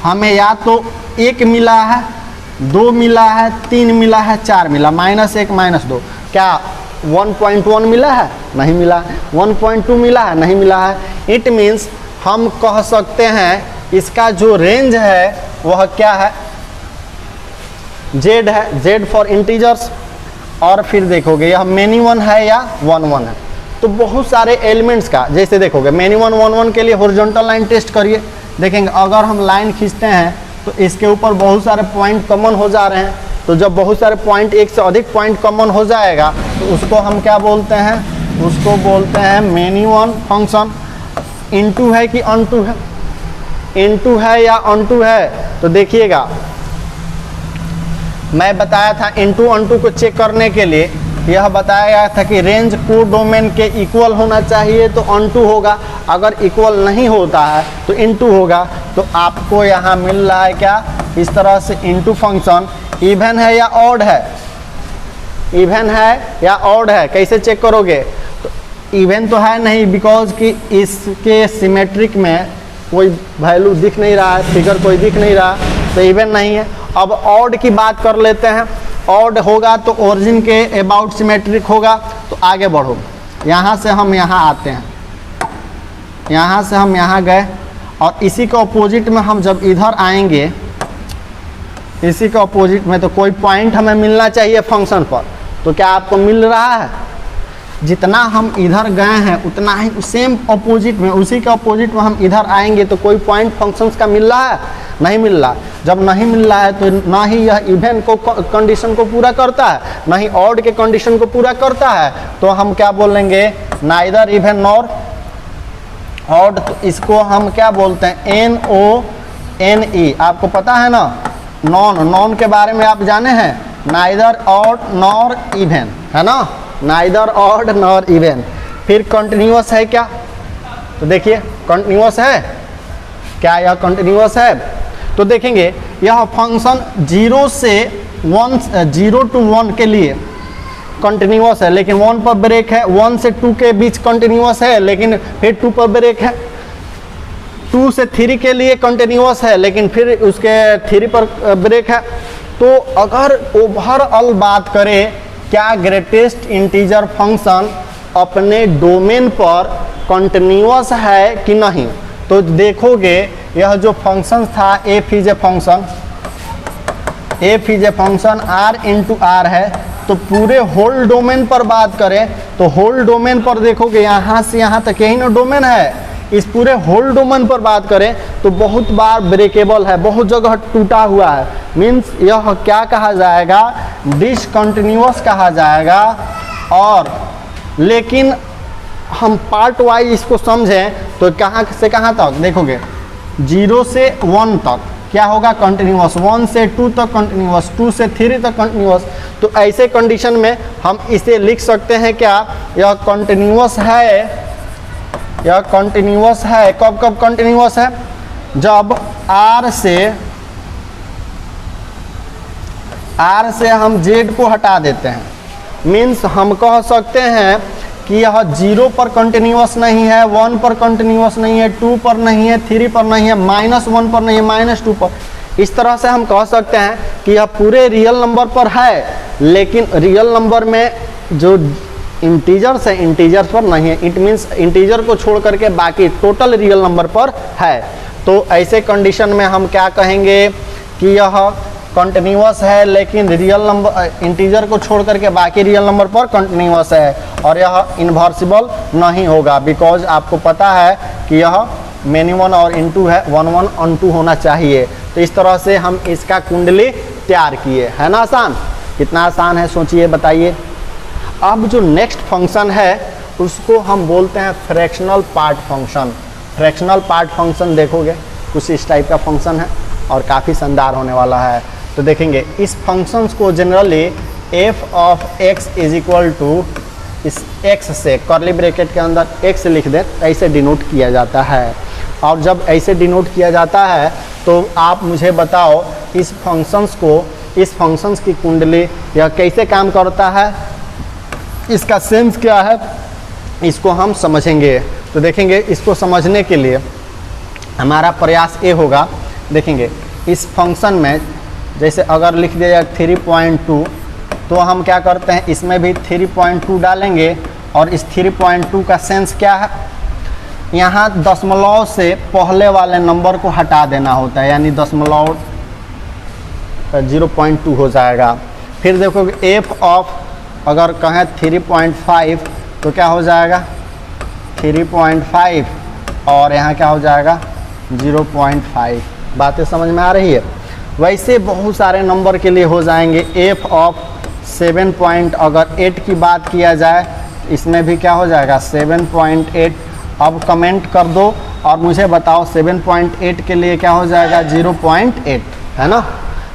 A: हमें या तो 1 मिला है, 2 मिला है, 3 मिला है, 4 मिला, -1 -2, क्या 1.1 मिला है, नहीं मिला। 1.2 मिला है, नहीं मिला है। इट मीन्स हम कह सकते हैं इसका जो रेंज है वह क्या है, z है, z फॉर इंटीजर्स। और फिर देखोगे यह मेनी वन है या 1 है। तो बहुत सारे एलिमेंट्स का, जैसे देखोगे मेनी 1 के लिए हॉरिजॉन्टल लाइन टेस्ट करिए। देखेंगे अगर हम लाइन खींचते हैं तो इसके ऊपर बहुत सारे पॉइंट कॉमन हो जा रहे हैं। तो जब बहुत सारे पॉइंट, एक से अधिक पॉइंट कॉमन हो जाएगा तो उसको हम क्या बोलते हैं, उसको बोलते हैं मेनी वन फंक्शन। इनटू है कि ऑनटू है, इनटू है या ऑनटू है। तो देखिएगा मैं बताया था इनटू ऑनटू को चेक करने के लिए यह बताया गया था कि रेंज को डोमेन के इक्वल होना चाहिए तो ऑनटू होगा, अगर इक्वल नहीं होता है तो इनटू होगा। तो आपको यहाँ मिल रहा है क्या, इस तरह से इनटू फंक्शन इवन है या ऑड है, इवन है या ऑड है, कैसे चेक करोगे। तो इवन तो है नहीं, बिकॉज कि इसके सिमेट्रिक में कोई वैल्यू दिख नहीं रहा है, फिगर कोई दिख नहीं रहा। तो तो इवन नहीं है। अब ऑड की बात कर लेते हैं। ऑड होगा तो ओरिजिन के अबाउट सिमेट्रिक होगा। तो आगे बढ़ो, यहाँ से हम यहाँ आते हैं, यहाँ से हम यहाँ गए और इसी के ऑपोजिट में हम जब इधर आएंगे, इसी के ऑपोजिट में तो कोई पॉइंट हमें मिलना चाहिए फंक्शन पर। तो क्या आपको मिल रहा है? जितना हम इधर गए हैं उतना ही सेम ऑपोजिट में, उसी के ऑपोजिट में हम इधर आएंगे तो कोई पॉइंट फंक्शंस का मिल रहा है? नहीं मिल रहा। जब नहीं मिल रहा है तो ना ही यह इवन को कंडीशन को पूरा करता है, ना ही ऑड के कंडीशन को पूरा करता है। तो हम क्या बोलेंगे? Neither even nor odd. तो इसको हम क्या बोलते हैं? NONE। आपको पता है ना, नॉन के बारे में आप जाने हैं, नाइदर ऑड नॉर इवन, है ना, नाइदर ऑड नॉर इवन। फिर कंटिन्यूअस है क्या? तो देखिए कंटिन्यूअस है क्या? यह कंटिन्यूअस है। तो देखेंगे यह फंक्शन 0 से 1, 0 to 1 के लिए कंटिन्यूअस है, लेकिन 1 पर ब्रेक है। 1 से 2 के बीच कंटिन्यूअस है, लेकिन फिर 2 पर ब्रेक है। 2 से 3 के लिए कंटिन्यूअस है, लेकिन फिर उसके 3 पर ब्रेक है। तो अगर ओवरऑल बात करें, क्या ग्रेटेस्ट इंटीजर फंक्शन अपने डोमेन पर कंटिन्यूअस है कि नहीं? तो देखोगे यह जो फंक्शन था f is a function, f is a function r into r है। तो पूरे होल डोमेन पर बात करें तो होल डोमेन पर देखोगे यहाँ से यहाँ तक यही ना डोमेन है। इस पूरे होल डोमेन पर बात करें तो बहुत बार ब्रेकेबल है, बहुत जगह टूटा हुआ है। मीन्स यह क्या कहा जाएगा? डिसकंटिन्यूअस कहा जाएगा। और लेकिन हम पार्ट वाइज इसको समझें तो कहाँ से कहाँ तक देखोगे? 0 से 1 तक क्या होगा? कंटिन्यूअस। 1 से 2 तक कंटिन्यूअस, 2 से 3 तक कंटिन्यूअस। तो ऐसे कंडीशन में हम इसे लिख सकते हैं क्या? यह कंटिन्यूअस है, यह कंटिन्यूअस है। कब कब कंटिन्यूअस है? जब R से हम Z को हटा देते हैं। मीन्स हम कह सकते हैं कि यह 0 पर कंटिन्यूअस नहीं है, 1 पर कंटिन्यूअस नहीं है, 2 पर नहीं है, 3 पर नहीं है, -1 पर नहीं है, -2 पर। इस तरह से हम कह सकते हैं कि यह पूरे रियल नंबर पर है, लेकिन रियल नंबर में जो इंटीजर्स है इंटीजर्स पर नहीं है। इट मीन्स इंटीजर को छोड़ करके बाकी टोटल रियल नंबर पर है। तो ऐसे कंडीशन में हम क्या कहेंगे कि यह कंटिन्यूअस है, लेकिन रियल नंबर इंटीजर को छोड़ करके बाकी रियल नंबर पर कंटिन्यूअस है। और यह इन्वर्सिबल नहीं होगा, बिकॉज आपको पता है कि यह मेनी वन और इनटू है, 1 1 ऑन 2 होना चाहिए। तो इस तरह से हम इसका कुंडली तैयार किए, है ना। आसान, कितना आसान है सोचिए, बताइए। अब जो नेक्स्ट फंक्शन है उसको हम बोलते हैं fractional part function. Fractional part function देखोगे कुछ इस टाइप का फंक्शन है और काफ़ी शानदार होने वाला है। तो देखेंगे इस फंक्शंस को generally f of x is equal to इस x से कर्ली ब्रैकेट के अंदर x लिख दें, ऐसे डिनोट किया जाता है। और जब ऐसे डिनोट किया जाता है तो आप मुझे बताओ इस फंक्शंस को, इस फंक्शंस की कुंडली यह कैसे काम करता है, इसका सेंस क्या है, इसको हम समझेंगे। तो देखेंगे इसको समझने के लिए हमारा प्रयास ये होगा। देखेंगे इस फंक्शन में जैसे अगर लिख दिया जाए 3.2, तो हम क्या करते हैं इसमें भी 3.2 डालेंगे। और इस 3.2 का सेंस क्या है? यहाँ दशमलव से पहले वाले नंबर को हटा देना होता है, यानी दशमलव 0.2 हो जाएगा। फिर देखोगे f ऑफ अगर कहें 3.5 तो क्या हो जाएगा? 3.5 और यहाँ क्या हो जाएगा? 0.5। बातें समझ में आ रही है? वैसे बहुत सारे नंबर के लिए हो जाएंगे। f ऑफ 7.8 की बात किया जाए, इसमें भी क्या हो जाएगा? 7.8। अब कमेंट कर दो और मुझे बताओ 7.8 के लिए क्या हो जाएगा? 0.8, है ना।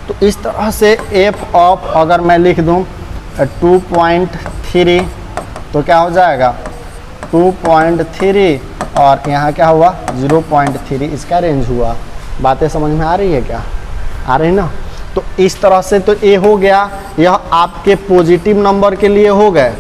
A: तो इस तरह से f ऑफ अगर मैं लिख दूँ 2.3 तो क्या हो जाएगा? 2.3 और यहाँ क्या हुआ? 0.3। इसका रेंज हुआ। बातें समझ में आ रही है क्या? आ रही ना। तो इस तरह से तो ये हो गया, यह आपके पॉजिटिव नंबर के लिए हो गए,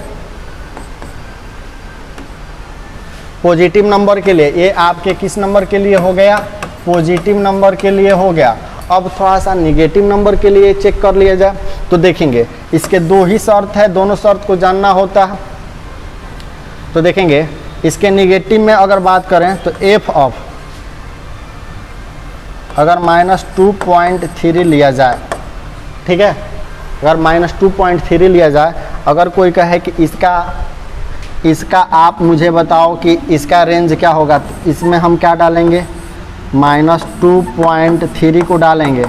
A: पॉजिटिव नंबर के लिए। ये आपके किस नंबर के लिए हो गया? पॉजिटिव नंबर के लिए हो गया। अब थोड़ा सा निगेटिव नंबर के लिए चेक कर लिया जाए तो देखेंगे इसके दो ही शर्त है, दोनों शर्त को जानना होता है। तो देखेंगे इसके निगेटिव में अगर बात करें तो एफ ऑफ अगर -2.3 लिया जाए, ठीक है, अगर -2.3 लिया जाए, अगर कोई कहे कि इसका आप मुझे बताओ कि इसका रेंज क्या होगा, तो इसमें हम क्या डालेंगे, -2.3 को डालेंगे।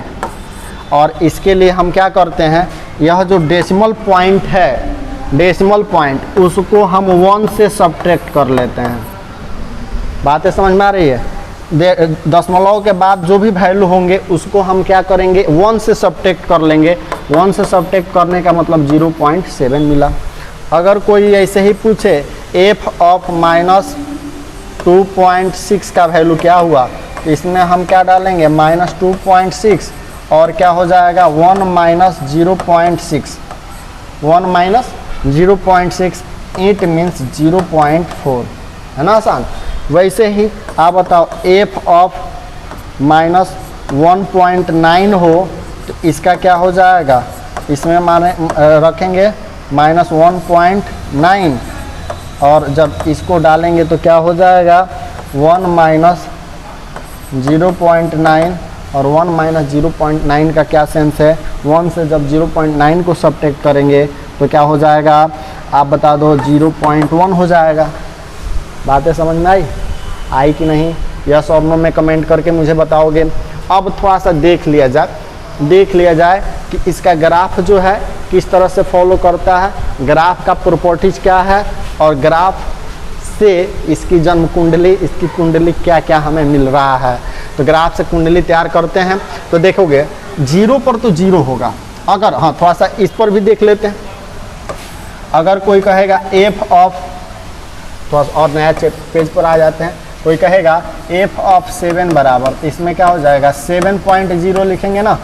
A: और इसके लिए हम क्या करते हैं, यह जो डेसिमल पॉइंट है, डेसिमल पॉइंट उसको हम 1 से सब्ट्रैक्ट कर लेते हैं। बातें समझ में आ रही है? दशमलव के बाद जो भी वैल्यू होंगे उसको हम क्या करेंगे, 1 से सब्ट्रैक्ट कर लेंगे। 1 से सब्ट्रैक्ट करने का मतलब 0.7 मिला। अगर कोई ऐसे ही पूछे एफ ऑफ -2.6 का वैल्यू क्या हुआ, तो इसमें हम क्या डालेंगे, -2.6 और क्या हो जाएगा 1 - 0.6, 1 - 0.6 इट मीन्स 0.4, है ना आसान। वैसे ही आप बताओ एफ ऑफ -1.9 हो तो इसका क्या हो जाएगा, इसमें माने रखेंगे -1.9 और जब इसको डालेंगे तो क्या हो जाएगा 1 - 0.9 और 1 - 0.9 का क्या सेंस है, 1 से जब 0.9 को सब्ट्रैक्ट करेंगे तो क्या हो जाएगा, आप बता दो 0.1 हो जाएगा। बातें समझ में आई कि नहीं? यस और नो में कमेंट करके मुझे बताओगे। अब थोड़ा सा देख लिया जाए कि इसका ग्राफ जो है किस तरह से फॉलो करता है, ग्राफ का प्रॉपर्टीज क्या है और ग्राफ से इसकी जन्म कुंडली, इसकी कुंडली क्या क्या हमें मिल रहा है। तो ग्राफ से कुंडली तैयार करते हैं तो देखोगे 0 पर तो 0 होगा। अगर हाँ थोड़ा सा इस पर भी देख लेते हैं, अगर कोई कहेगा एफ ऑफ, थोड़ा सा और नया पेज पर आ जाते हैं, कोई कहेगा एफ ऑफ 7 बराबर, तो इसमें क्या हो जाएगा 7.0 लिखेंगे ना,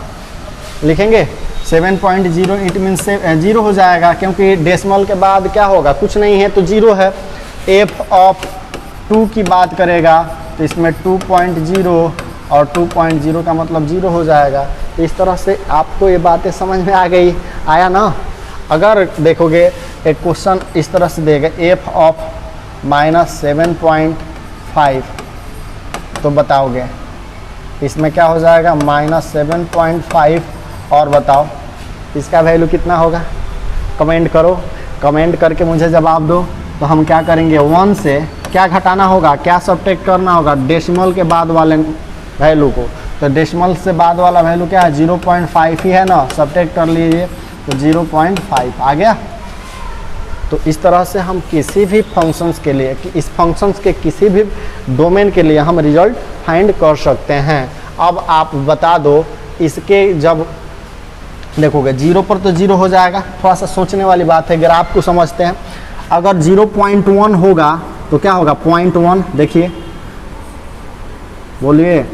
A: लिखेंगे 7.0 इट मीन्स 0 हो जाएगा, क्योंकि डेसिमल के बाद क्या होगा, कुछ नहीं है तो 0 है। एफ ऑफ 2 की बात करेगा तो इसमें 2.0 और 2.0 का मतलब 0 हो जाएगा। तो इस तरह से आपको ये बातें समझ में आ गई, आया ना। अगर देखोगे एक क्वेश्चन इस तरह से देगा एफ ऑफ -7.5 तो बताओगे इसमें क्या हो जाएगा -7.5 और बताओ इसका वैल्यू कितना होगा, कमेंट करो, कमेंट करके मुझे जवाब दो। तो हम क्या करेंगे 1 से क्या घटाना होगा, क्या सब्ट्रैक्ट करना होगा, डेसिमल के बाद वाले वैल्यू को। तो डेसिमल से बाद वाला वैल्यू क्या है 0.5 ही है ना, सब्ट्रैक्ट कर लीजिए तो 0.5 आ गया। तो इस तरह से हम किसी भी फंक्शंस के लिए, इस फंक्शंस के किसी भी डोमेन के लिए हम रिजल्ट फाइंड कर सकते हैं। अब आप बता दो इसके जब देखोगे 0 पर तो 0 हो जाएगा, थोड़ा सा सोचने वाली बात है, ग्राफ को समझते हैं। अगर 0.1 होगा तो क्या होगा 0.1, देखिए बोलिए।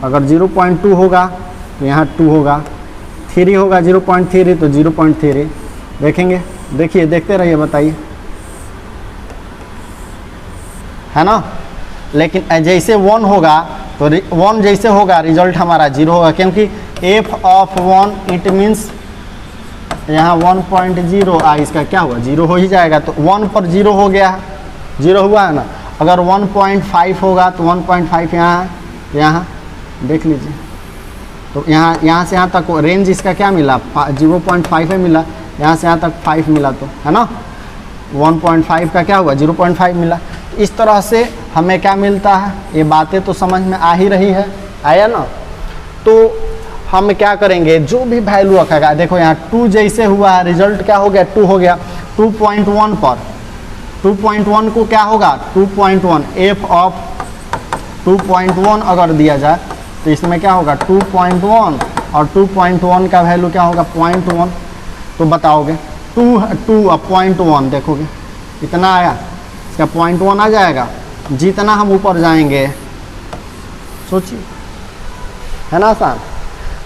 A: अगर 0.2 होगा तो यहाँ 2 होगा, 3 होगा 0.3 तो 0.3 देखेंगे, देखिए देखते रहिए, बताइए, है ना। लेकिन जैसे 1 होगा तो 1 जैसे होगा रिजल्ट हमारा 0 होगा, क्योंकि एफ ऑफ 1 इट मीन्स यहाँ 1.0 इसका क्या हुआ 0 हो ही जाएगा। तो 1 पर 0 हो गया, 0 हुआ है ना। अगर 1.5 होगा तो 1.5 यहाँ देख लीजिए, तो यहाँ से यहाँ तक रेंज इसका क्या मिला 0.5 मिला, यहाँ से यहाँ तक 5 मिला, तो है ना 1.5 का क्या हुआ 0.5 मिला। इस तरह से हमें क्या मिलता है, ये बातें तो समझ में आ ही रही है, आया ना। तो हम क्या करेंगे, जो भी वैल्यू रखेगा, देखो यहाँ 2 जैसे हुआ है रिजल्ट क्या हो गया 2 हो गया। 2.1 पर 2.1 को क्या होगा 2.1 एफ ऑफ 2.1 अगर दिया जाए तो इसमें क्या होगा 2.1 और 2.1 का वैल्यू क्या होगा 0.1। तो बताओगे 2.1 देखोगे इतना आया, इसका 0.1 आ जाएगा। जितना हम ऊपर जाएंगे सोचिए, है ना आसान।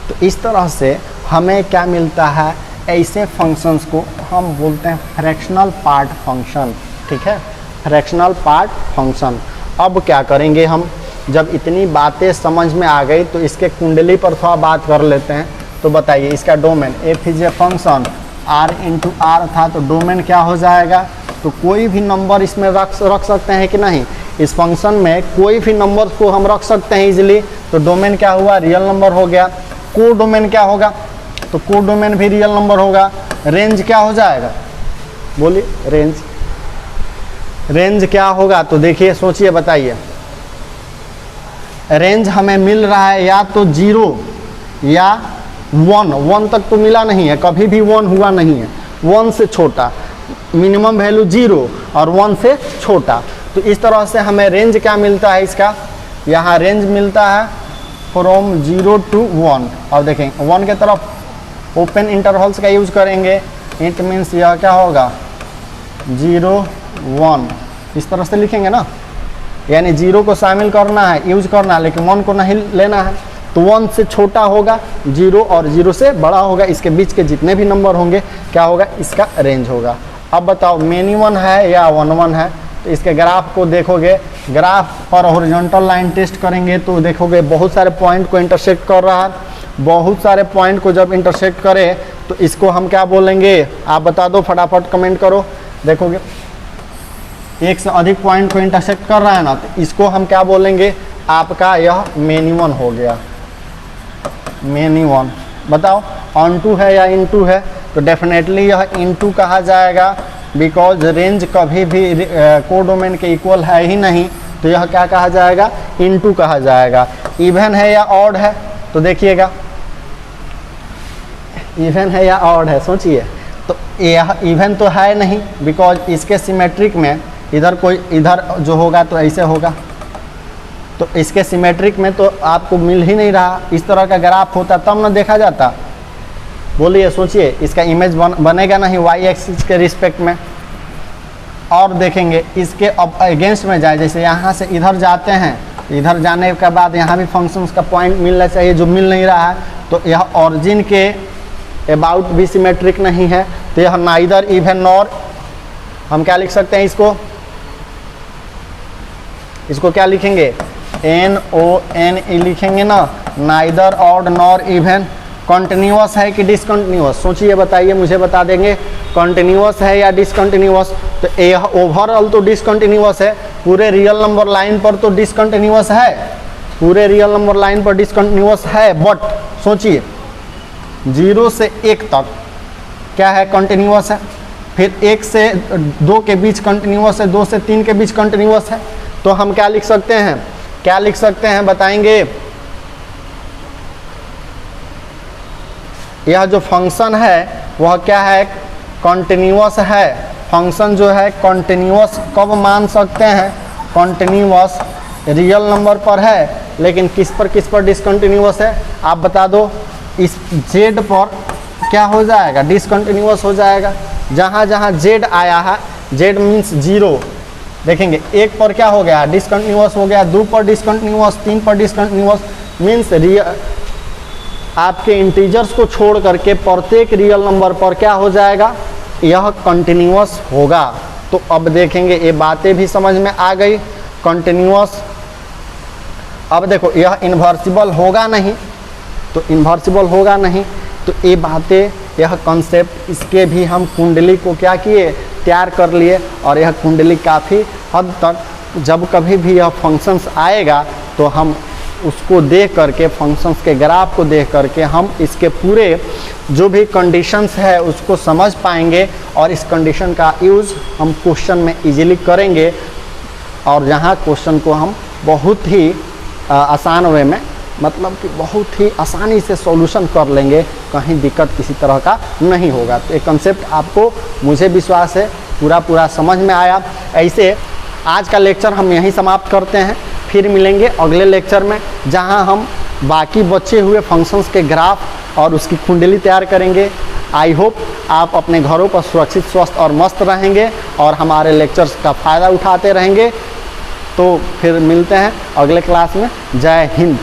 A: तो इस तरह से हमें क्या मिलता है, ऐसे फंक्शंस को हम बोलते हैं फ्रैक्शनल पार्ट फंक्शन, ठीक है, फ्रैक्शनल पार्ट फंक्शन। अब क्या करेंगे हम, जब इतनी बातें समझ में आ गई तो इसके कुंडली पर थोड़ा बात कर लेते हैं। तो बताइए इसका domain f is a function are into r था, तो डोमेन क्या हो जाएगा? तो कोई भी नंबर इसमें रख सकते हैं कि नहीं? इस फंक्शन में कोई भी नंबर को हम रख सकते हैं इजीली। तो डोमेन क्या हुआ? रियल नंबर हो गया। को डोमेन क्या होगा? तो को डोमेन भी रियल नंबर होगा। रेंज क्या हो जाएगा? बोलिए रेंज, रेंज क्या होगा? तो देखिए सोचिए बताइए, रेंज हमें मिल रहा है या तो 0 या 1 तक तो मिला नहीं है, कभी भी 1 हुआ नहीं है। 1 से छोटा, मिनिमम वैल्यू 0 और 1 से छोटा। तो इस तरह से हमें रेंज क्या मिलता है इसका? यहाँ रेंज मिलता है फ्रॉम 0 to 1। और देखें 1 के तरफ ओपन इंटरवल्स का यूज करेंगे, इट मीन्स यह क्या होगा? 0 1 इस तरह से लिखेंगे ना, यानी 0 को शामिल करना है, यूज करना है, लेकिन 1 को नहीं लेना है। तो 1 से छोटा होगा 0 और 0 से बड़ा होगा, इसके बीच के जितने भी नंबर होंगे क्या होगा? इसका रेंज होगा। अब बताओ मेनी 1 है या 1 1 है? तो इसके ग्राफ को देखोगे, ग्राफ पर हॉरिजॉन्टल लाइन टेस्ट करेंगे तो देखोगे बहुत सारे पॉइंट को इंटरसेक्ट कर रहा है। बहुत सारे पॉइंट को जब इंटरसेक्ट करे तो इसको हम क्या बोलेंगे? आप बता दो, फटाफट कमेंट करो। देखोगे एक से अधिक पॉइंट को इंटरसेक्ट कर रहा है ना, तो इसको हम क्या बोलेंगे? आपका यह मेनी 1 हो गया, मेनी 1। बताओ ऑन टू है या इन टू है? तो डेफिनेटली यह इन टू कहा जाएगा, बिकॉज रेंज कभी भी कोडोमेन के इक्वल है ही नहीं, तो यह क्या कहा जाएगा? इन टू कहा जाएगा। इवन है या ऑड है? तो देखिएगा इवन है या ऑड है, सोचिए। तो यह इवन तो है नहीं, बिकॉज इसके सिमेट्रिक में इधर कोई इधर जो होगा तो ऐसे होगा, तो इसके सिमेट्रिक में तो आपको मिल ही नहीं रहा। इस तरह का ग्राफ होता तब ना देखा जाता। बोलिए सोचिए, इसका इमेज बनेगा नहीं वाई एक्सिस के रिस्पेक्ट में। और देखेंगे इसके अब अगेंस्ट में जाए, जैसे यहाँ से इधर जाते हैं, इधर जाने के बाद यहाँ भी फंक्शंस का पॉइंट मिलना चाहिए जो मिल नहीं रहा है, तो यह ऑरिजिन के अबाउट भी सिमेट्रिक नहीं है, तो यह नाइदर इवन नॉर, हम क्या लिख सकते हैं इसको क्या लिखेंगे? NONE लिखेंगे ना, neither odd nor even. Continuous है कि डिसकंटिन्यूअस? सोचिए बताइए, मुझे बता देंगे कॉन्टिन्यूअस है या डिसकंटिन्यूअस? तो यह ओवरऑल तो डिसकंटिन्यूअस है, पूरे रियल नंबर लाइन पर तो डिसकंटिन्यूअस है, पूरे रियल नंबर लाइन पर डिसकंटिन्यूअस है। बट सोचिए 0 से 1 तक क्या है? कंटिन्यूअस है। फिर 1 से 2 के बीच कंटिन्यूअस है, 2 से 3 के बीच कंटिन्यूअस है। तो हम क्या लिख सकते हैं? क्या लिख सकते हैं बताएंगे? यह जो फंक्शन है वह क्या है? कॉन्टिन्यूअस है। फंक्शन जो है कॉन्टिन्यूअस कब मान सकते हैं? कॉन्टिन्यूअस रियल नंबर पर है, लेकिन किस पर डिसकंटिन्यूअस है? आप बता दो। इस जेड पर क्या हो जाएगा? डिसकंटिन्यूअस हो जाएगा। जहाँ जहाँ जेड आया है, जेड मीन्स 0, देखेंगे 1 पर क्या हो गया? डिसकंटिन्यूअस हो गया, 2 पर डिसकंटिन्यूअस, 3 पर डिसकंटिन्यूअस। मीन्स आपके इंटीजर्स को छोड़ करके प्रत्येक रियल नंबर पर क्या हो जाएगा? यह कंटिन्यूअस होगा। तो अब देखेंगे ये बातें भी समझ में आ गई। कंटिन्यूअस, अब देखो यह इन्वर्सिबल होगा नहीं, तो इन्वर्सिबल होगा नहीं, तो ये बातें, यह कॉन्सेप्ट, इसके भी हम कुंडली को क्या किए? तैयार कर लिए। और यह कुंडली काफ़ी हद तक जब कभी भी यह फंक्शंस आएगा तो हम उसको देख करके, फंक्शंस के ग्राफ को देख करके हम इसके पूरे जो भी कंडीशंस है उसको समझ पाएंगे, और इस कंडीशन का यूज़ हम क्वेश्चन में इजीली करेंगे। और जहाँ क्वेश्चन को हम बहुत ही आसान वे में, मतलब कि बहुत ही आसानी से सॉल्यूशन कर लेंगे, कहीं दिक्कत किसी तरह का नहीं होगा। तो ये कंसेप्ट आपको, मुझे विश्वास है, पूरा समझ में आया। ऐसे आज का लेक्चर हम यहीं समाप्त करते हैं, फिर मिलेंगे अगले लेक्चर में, जहां हम बाकी बचे हुए फंक्शंस के ग्राफ और उसकी कुंडली तैयार करेंगे। आई होप आप अपने घरों पर सुरक्षित, स्वस्थ और मस्त रहेंगे और हमारे लेक्चर्स का फ़ायदा उठाते रहेंगे। तो फिर मिलते हैं अगले क्लास में। जय हिंद।